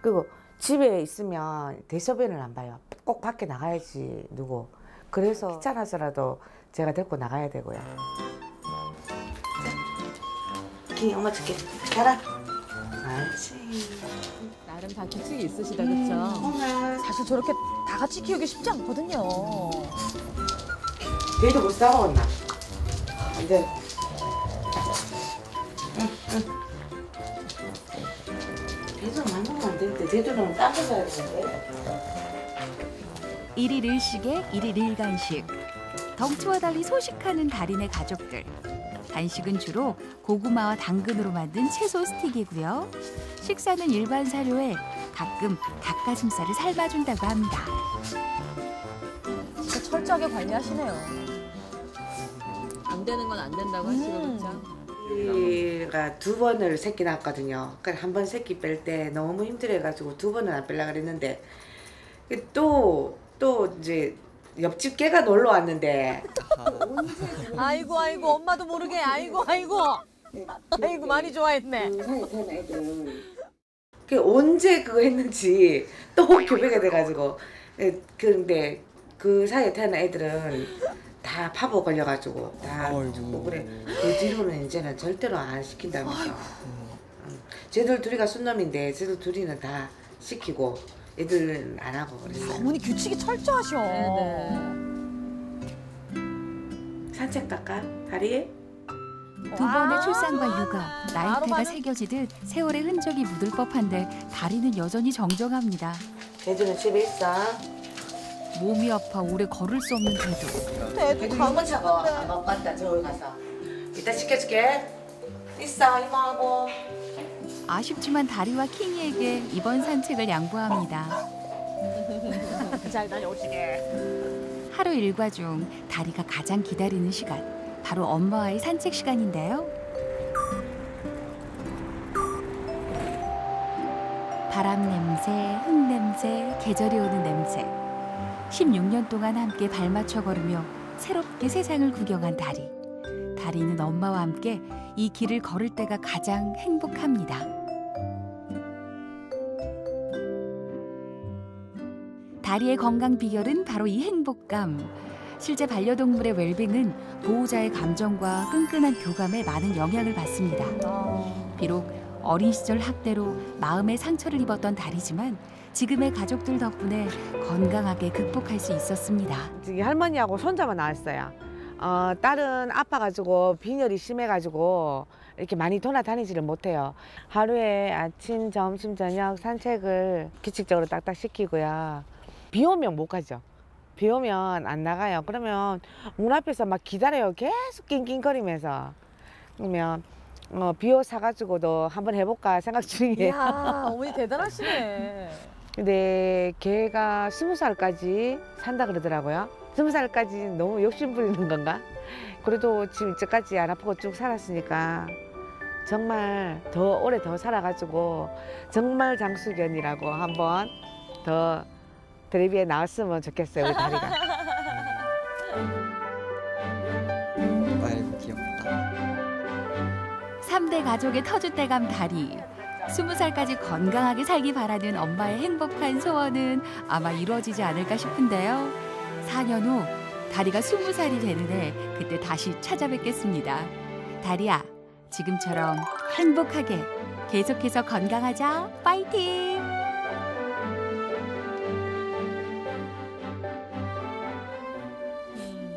그리고 집에 있으면 대소변을 안 봐요. 꼭 밖에 나가야지 누구. 그래서 귀찮아서라도 제가 데리고 나가야 되고요. 기 엄마 줄게. 가라. 알지. 나름 다 규칙이 있으시다, 그렇죠? 사실 저렇게 다 같이 키우기 쉽지 않거든요. 얘도 못 싸먹었나? 이제. 얘도 만나면 안 되는데 얘들은 딴 거 사야 되는데. 1일 1식에 1일 1간식. 덩치와 달리 소식하는 달인의 가족들. 간식은 주로 고구마와 당근으로 만든 채소 스틱이고요. 식사는 일반 사료에 가끔 닭가슴살을 삶아준다고 합니다. 진짜 철저하게 관리하시네요. 안 되는 건 안 된다고 하시고, 그렇죠? 얘가 2번을 새끼 낳았거든요. 그러니까 한 번 새끼 뺄 때 너무 힘들어가지고 2번은 안 빼려고 그랬는데 또 이제 옆집 개가 놀러 왔는데 아이고 엄마도 모르게 아이고 많이 좋아했네. 언제 그거 했는지 또 교배가 돼가지고 그런데 그 사이에 태어난 애들은 다 파보 걸려가지고 다 죽고 그래. 그 뒤로는 이제는 절대로 안 시킨다면서. 쟤들 둘이가 순놈인데 쟤들 둘이는 다 시키고 애들은 안 하고 그랬어요. 어머니 규칙이 철저하셔. 네네. 산책 갈까? 다리? 2번의 출산과 육아, 나이테가 새겨지듯 세월의 흔적이 묻을 법한데 다리는 여전히 정정합니다. 대두는 집에 있어. 몸이 아파 오래 걸을 수 없는 대두. 대두 가고 싶은데. 안 갔다 저기 가서. 이따 시켜줄게. 있어 이모하고. 아쉽지만 다리와 킹이에게 이번 산책을 양보합니다. 잘 다녀오시게. 하루 일과 중 다리가 가장 기다리는 시간, 바로 엄마와의 산책 시간인데요. 바람 냄새, 흙 냄새, 계절이 오는 냄새. 16년 동안 함께 발맞춰 걸으며 새롭게 세상을 구경한 다리. 다리는 엄마와 함께 이 길을 걸을 때가 가장 행복합니다. 다리의 건강 비결은 바로 이 행복감. 실제 반려동물의 웰빙은 보호자의 감정과 끈끈한 교감에 많은 영향을 받습니다. 비록 어린 시절 학대로 마음의 상처를 입었던 다리지만 지금의 가족들 덕분에 건강하게 극복할 수 있었습니다. 저기 할머니하고 손자만 나왔어요. 딸은 아파가지고 빈혈이 심해가지고 이렇게 많이 돌아다니지를 못해요. 하루에 아침, 점심, 저녁 산책을 규칙적으로 딱딱 시키고요. 비 오면 못 가죠. 비 오면 안 나가요. 그러면 문 앞에서 막 기다려요. 계속 낑낑거리면서. 그러면 비옷 사가지고도 한번 해볼까 생각 중이에요. 이야, 어머니 대단하시네. 근데 걔가 20살까지 산다 그러더라고요. 20살까지 너무 욕심 부리는 건가? 그래도 지금 이제까지 안 아프고 쭉 살았으니까 정말 더 오래 더 살아가지고 정말 장수견이라고 한번 더 텔레비에 나왔으면 좋겠어요, 우리 다리가. 아이고 귀엽다. 3대 가족의 터줏대감 다리. 20살까지 건강하게 살기 바라는 엄마의 행복한 소원은 아마 이루어지지 않을까 싶은데요. 4년 후 다리가 20살이 되는 해 그때 다시 찾아뵙겠습니다. 다리야, 지금처럼 행복하게 계속해서 건강하자. 파이팅!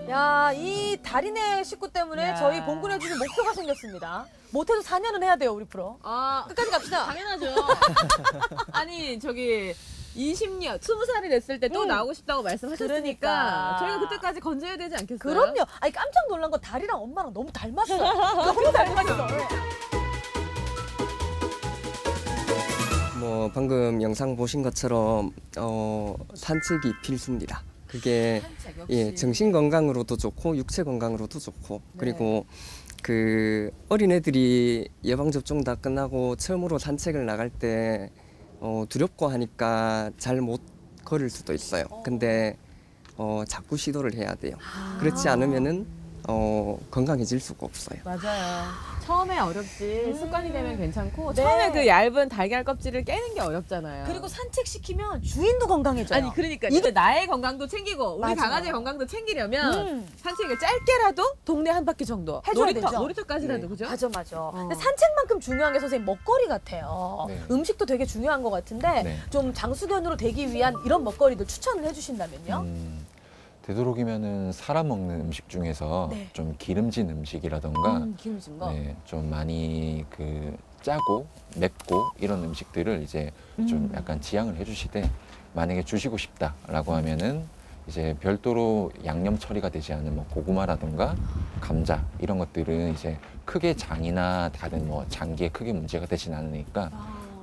야, 이 달인의 식구 때문에 야. 저희 봉군해주는 목표가 생겼습니다. 못해도 4년은 해야 돼요, 우리 프로. 끝까지 갑시다. 당연하죠. 아니 저기 20년, 20살이 됐을 때 또 나오고 싶다고 말씀하셨으니까 그러니까. 저희가 그때까지 건져야 되지 않겠어요? 그럼요. 아니 깜짝 놀란 건 다리랑 엄마랑 너무 닮았어. 너무 닮았어. 뭐 방금 영상 보신 것처럼 산책이 필수입니다. 그게 예, 정신 건강으로도 좋고 육체 건강으로도 좋고 그리고 그 어린애들이 예방 접종 다 끝나고 처음으로 산책을 나갈 때 두렵고 하니까 잘 못 걸을 수도 있어요. 근데 자꾸 시도를 해야 돼요. 그렇지 않으면은 건강해질 수가 없어요. 맞아요. 처음에 어렵지 습관이 되면 괜찮고 네. 처음에 그 얇은 달걀 껍질을 깨는 게 어렵잖아요. 그리고 산책시키면 주인도 건강해져요. 아니 그러니까 이제 나의 건강도 챙기고 우리 맞아. 강아지의 건강도 챙기려면 산책을 짧게라도 동네 한 바퀴 정도 해줘야 되죠. 놀이터까지라도 그죠? 맞아. 근데 산책만큼 중요한 게 선생님 먹거리 같아요. 네. 음식도 되게 중요한 것 같은데 네. 좀 장수견으로 되기 위한 이런 먹거리들 추천을 해주신다면요? 되도록이면은 사람 먹는 음식 중에서 네. 좀 기름진 음식이라던가 기름진 거. 네, 좀 많이 그 짜고 맵고 이런 음식들을 이제 좀 약간 지양을 해주시되 만약에 주시고 싶다라고 하면은 이제 별도로 양념 처리가 되지 않은 뭐 고구마라든가 감자 이런 것들은 이제 크게 장이나 다른 뭐 장기에 크게 문제가 되진 않으니까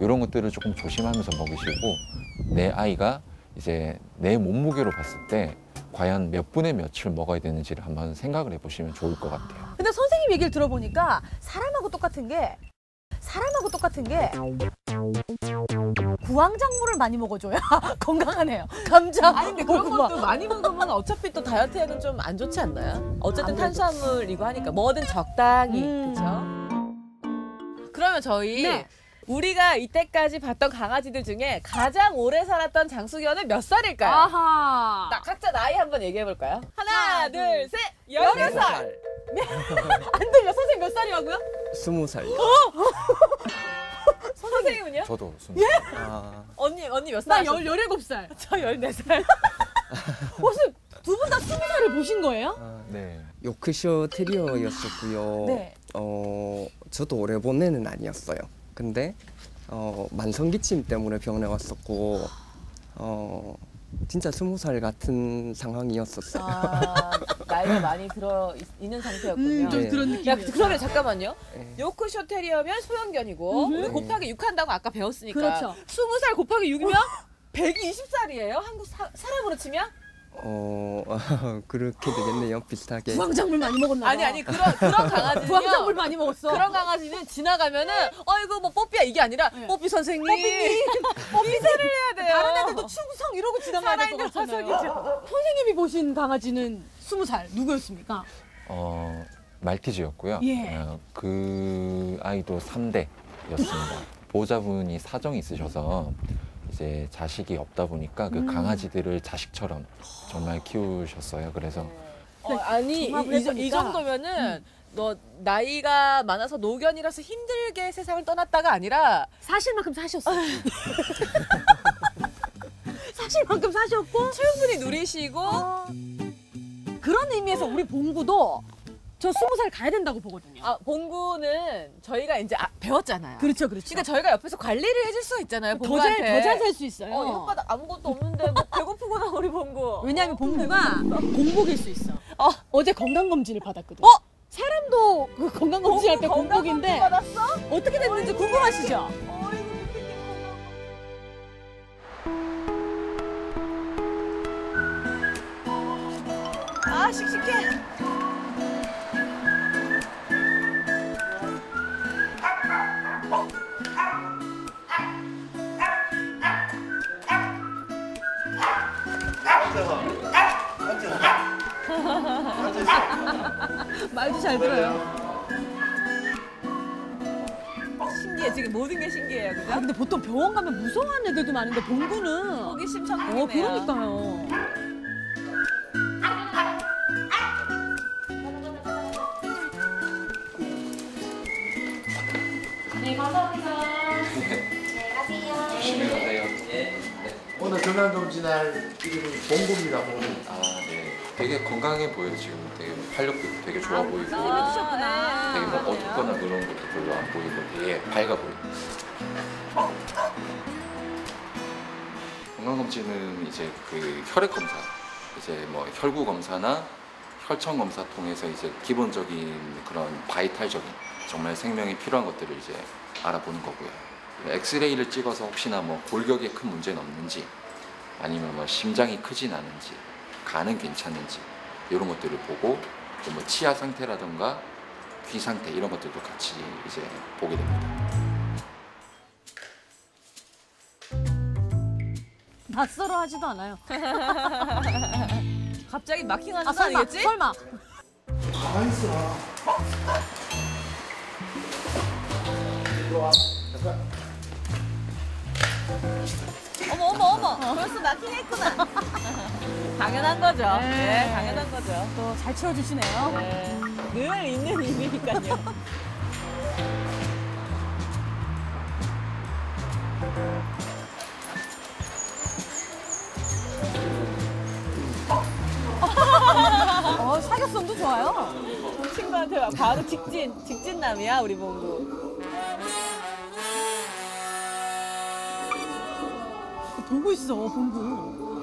이런 것들을 조금 조심하면서 먹으시고 내 아이가 이제 내 몸무게로 봤을 때 과연 몇 분의 몇을 먹어야 되는지를 한번 생각을 해보시면 좋을 것 같아요. 근데 선생님 얘기를 들어보니까 사람하고 똑같은 게 구황작물을 많이 먹어줘야 건강하네요. 감자, 아니 근데 그런 고구마. 것도 많이 먹으면 어차피 또 다이어트에는 좀 안 좋지 않나요? 어쨌든 탄수화물이고 하니까 뭐든 적당히 그렇죠? 그러면 저희 네. 우리가 이때까지 봤던 강아지들 중에 가장 오래 살았던 장수견은 몇 살일까요? 아하. 각자 나이 한번 얘기해 볼까요? 하나, 둘, 셋! 14살. 14살! 안 들려. 선생님 몇 살이라고요? 20살. 선생님은요? 저도 아, 언니 몇 나 살? 17살. 저 14살. 혹시 두 분 다 20살을 보신 거예요? 네. 요크셔 테리어였었고요. 네. 저도 오래 본 애는 아니었어요. 근데 만성기침 때문에 병원에 왔었고 진짜 20살 같은 상황이었었어요. 아, 나이가 많이 들어 있는 상태였군요. 좀 그런 야, 그러면 잠깐만요. 네. 요크셔 테리어면 소형견이고 우리 곱하기 6 한다고 아까 배웠으니까 그렇죠. 20살 곱하기 6이면 120살이에요? 한국 사람으로 치면? 그렇게 되겠네요. 비슷하게. 부황작물 많이 먹었나 봐. 아니 그런 강아지는 부황작물 많이 먹었어. 그런 강아지는 지나가면은 이거 뭐 뽀삐야 이게 아니라 뽀삐 선생님 뽀삐 인사를 해야 돼요. 다른 애들도 충성 이러고 지나가야 될 것 같잖아요. 선생님이 보신 강아지는 20살 누구였습니까? 말티즈였고요. 예. 그 아이도 3대였습니다. 보호자분이 사정이 있으셔서 이제 자식이 없다 보니까 그 강아지들을 자식처럼 정말 키우셨어요. 그래서 아니 이 정도면은 너 나이가 많아서 노견이라서 힘들게 세상을 떠났다가 아니라 사실만큼 사셨어요. 사실만큼 사셨고 충분히 누리시고 그런 의미에서 우리 봉구도 저 20살 가야 된다고 보거든요. 봉구는 저희가 이제 배웠잖아요. 그렇죠. 그러니까 저희가 옆에서 관리를 해줄 수 있잖아요. 더 잘 살 수 있어요. 혓바닥 아무것도 없는데 뭐 배고프구나 우리 봉구. 왜냐하면 봉구가 공복일 수 있어. 어제 건강검진을 받았거든. 사람도 그 건강검진 할 때 공복인데 받았어? 어떻게 됐는지 궁금하시죠? 씩씩해. 말도 잘 들어요. 신기해. 지금 모든 게 신기해요. 그죠? 근데 보통 병원 가면 무서워하는 애들도 많은데 봉구는 호기심 천국이네요. 그러니까요. 네, 감사합니다. 네, 가세요. 조심히 가세요. 오늘 건강검진할 이름이 봉구입니다. 봉구. 네. 되게 건강해 보여요. 지금 되게 활력도 되게 좋아 보이고 해주셨구나. 되게 뭐 어둡거나 그런 것도 별로 안 보이고 되게 밝아 보여요. 건강검진은 이제 그 혈액 검사, 이제 뭐 혈구 검사나 혈청 검사 통해서 이제 기본적인 그런 바이탈적인 정말 생명이 필요한 것들을 이제 알아보는 거고요. 엑스레이를 찍어서 혹시나 뭐 골격에 큰 문제는 없는지, 아니면 뭐 심장이 크진 않은지, 간은 괜찮은지 이런 것들을 보고 또 뭐 치아 상태라든가 귀 상태 이런 것들도 같이 이제 보게 됩니다. 낯설어 하지도 않아요. 갑자기 마킹하는 거 설마, 아니겠지? 설마. 가만히 있어. 이리 와. 잠깐. 어머. 벌써 마킹했구나. 당연한 거죠. 네, 당연한 거죠. 또 잘 치워주시네요. 네. 늘 있는 일이니까요. 사격성도 좋아요. 친구한테 와. 바로 직진남이야 우리 봉구. 보고 있어, 봉구.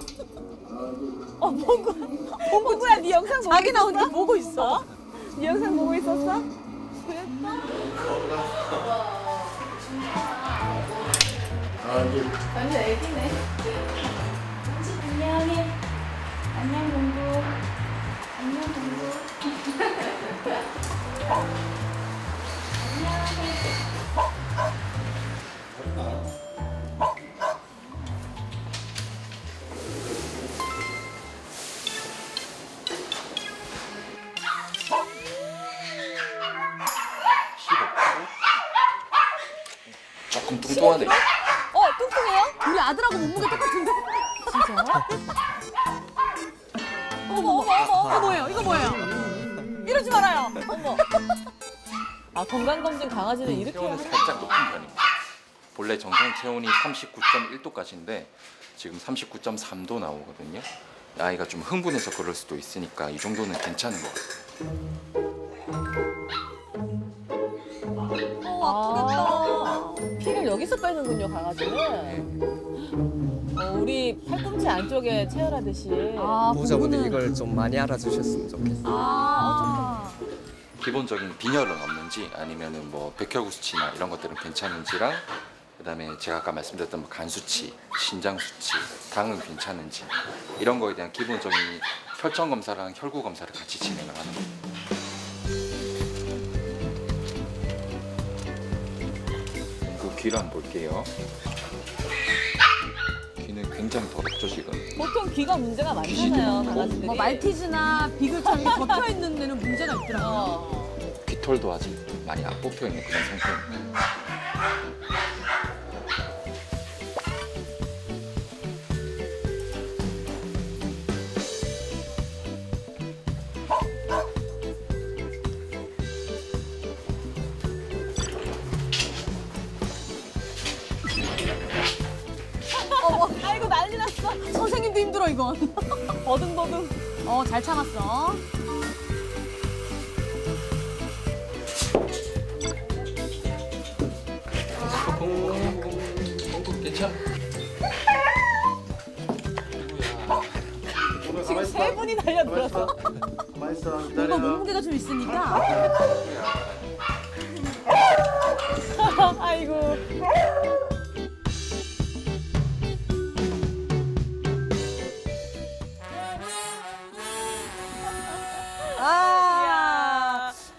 봉구야, 네 영상 보고 자기 있었어? 나오는데 보고 있어. 네 영상 보고 있었어? 완전 애기네. 안녕해. 안녕, 봉구. 안녕, 봉구. 조금 뚱뚱하네. 뚱뚱해요? 우리 아들하고 몸무게 똑같은데? 진짜? 어머, 이거 뭐예요? 이러지 말아요. 어머. 건강검진 강아지는 이렇게 체온은 살짝 높은 편입니다. 본래 정상 체온이 39.1도까지인데 지금 39.3도 나오거든요. 아이가 좀 흥분해서 그럴 수도 있으니까 이 정도는 괜찮은 것 같아요. 아프겠다. 피를 여기서 빼는군요, 강아지는. 우리 팔꿈치 안쪽에 체열하듯이. 보호자분들이 이걸 좀 많이 알아주셨으면 좋겠어요. 기본적인 빈혈은 없는지 아니면은 뭐 백혈구 수치나 이런 것들은 괜찮은지랑 그다음에 제가 아까 말씀드렸던 뭐 간 수치, 신장 수치, 당은 괜찮은지 이런 거에 대한 기본적인 혈전 검사랑 혈구 검사를 같이 진행을 하는 겁니다. 그 귀를 한번 볼게요. 귀는 굉장히 더럽죠 지금. 보통 귀가 문제가 많잖아요, 강아지들이. 뭐 말티즈나 비글처럼 덮여 있는 데는 문제가 있더라고요. 깃털도 아직 많이 안 뽑혀 있는 그런 상태입니다. 아이고 난리 났어. 선생님도 힘들어 이건. 버둥버둥. 잘 참았어. 괜찮아. 지금 세 분이 달려들어서. 뭔가 몸무게가 좀 있으니까. 아이고.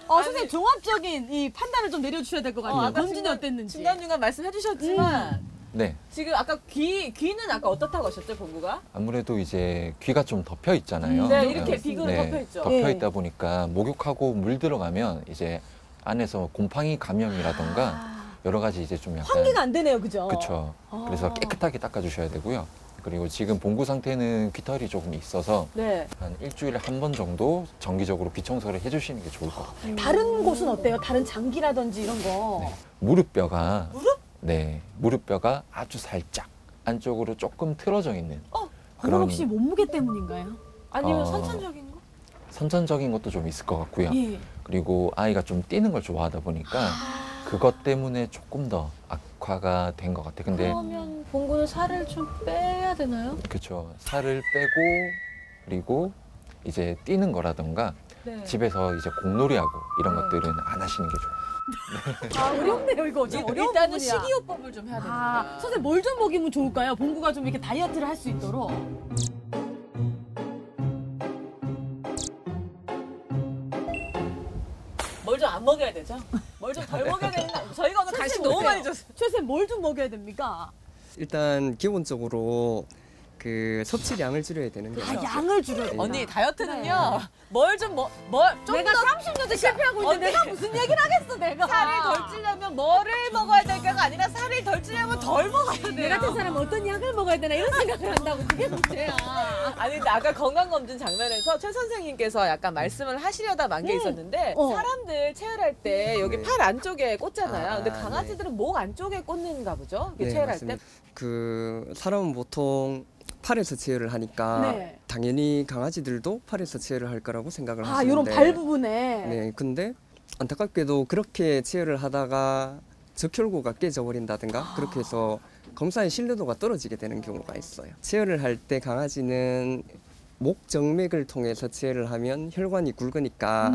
선생님 종합적인 이 판단을 좀 내려주셔야 될 것 같아요. 검진이 어땠는지. 중간중간 말씀해 주셨지만 네. 지금 아까 귀는 아까 어떻다고 하셨죠, 봉구가? 아무래도 이제 귀가 좀 덮여 있잖아요. 네, 이렇게 비근은 덮여 있죠. 덮여 있다 보니까 목욕하고 물 들어가면 이제 안에서 곰팡이 감염이라던가 여러 가지 이제 좀 약간 환기가 안 되네요, 그죠? 그렇죠. 그래서 깨끗하게 닦아주셔야 되고요. 그리고 지금 봉구 상태는 깃털이 조금 있어서 한 일주일에 한 번 정도 정기적으로 귀 청소를 해주시는 게 좋을 것 같아요. 다른 곳은 어때요? 다른 장기라든지 이런 거. 무릎뼈가 무릎뼈가 아주 살짝 안쪽으로 조금 틀어져 있는. 그건 혹시 몸무게 때문인가요? 아니면 선천적인 거? 선천적인 것도 좀 있을 것 같고요. 예. 그리고 아이가 좀 뛰는 걸 좋아하다 보니까 그것 때문에 조금 더 악화가 된 것 같아요. 근데 그러면 봉구는 살을 좀 빼야 되나요? 그렇죠. 살을 빼고 그리고 이제 뛰는 거라던가 집에서 이제 공놀이하고 이런 것들은 안 하시는 게 좋아요. 어렵네요, 이거. 좀 어려운 일단은 부분이야. 식이요법을 좀 해야 되니까. 선생님 뭘 좀 먹이면 좋을까요? 봉구가 좀 이렇게 다이어트를 할 수 있도록. 뭘 좀 안 먹여야 되죠? 뭘 좀 덜 먹여야 되는 거 아니에요? 저희가 오늘 간식 너무 많이 줬어요. 선생님 뭘 좀 먹여야 됩니까? 일단 기본적으로 그 섭취량을 줄여야 되는 거죠. 양을 줄여야 된다. 언니 다이어트는요. 뭘 좀 내가 30년째 실패하고 있는데 내가 무슨 얘기를 하겠어, 내가. 살을 덜 찌려면 뭐를 먹어야 될까가 아니라 살을 덜 찌려면 덜 먹어야 돼요. 내 같은 사람은 어떤 약을 먹어야 되나 이런 생각을 한다고. 그게 문제야. 아니 근데 아까 건강검진 장면에서 최 선생님께서 약간 말씀을 하시려다 만 게 있었는데 사람들 체열할 때 여기 팔 안쪽에 꽂잖아요. 근데 강아지들은 목 안쪽에 꽂는가 보죠? 이게 체열할 맞습니다. 때? 그 사람은 보통 팔에서 체열을 하니까 당연히 강아지들도 팔에서 체열을 할 거라고 생각을 하시는데 이런 발 부분에. 네, 근데 안타깝게도 그렇게 체열을 하다가 적혈구가 깨져버린다든가 그렇게 해서 검사의 신뢰도가 떨어지게 되는 경우가 있어요. 체열을 할 때 강아지는 목 정맥을 통해서 체열을 하면 혈관이 굵으니까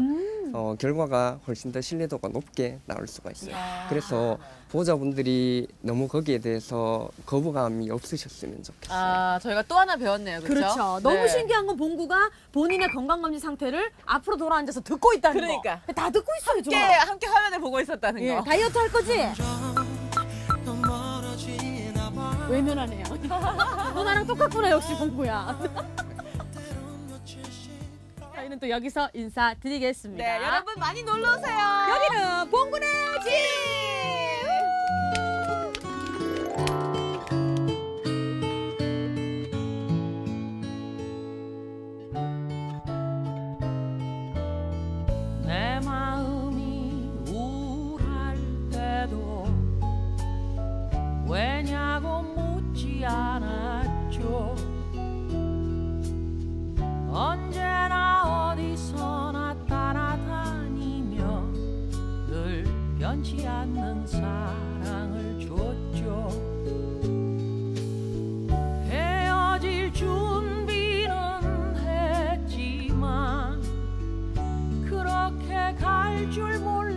결과가 훨씬 더 신뢰도가 높게 나올 수가 있어요. 그래서 보호자분들이 너무 거기에 대해서 거부감이 없으셨으면 좋겠어요. 저희가 또 하나 배웠네요. 그렇죠. 너무 신기한 건 봉구가 본인의 건강검진 상태를 앞으로 돌아 앉아서 듣고 있다는 거. 그러니까. 다 듣고 있어요, 좋아. 함께 화면을 보고 있었다는 거. 다이어트 할 거지? 외면하네요. 너 나랑 똑같구나, 역시 봉구야. 저희는 또 여기서 인사드리겠습니다. 네, 여러분 많이 놀러 오세요. 여기는 봉구네 집. 내 마음이 우울할 때도 왜냐고 묻지 않았죠. 언제나 어디서나 따라다니며 늘 변치 않는 사랑을 줬죠. 줄 몰라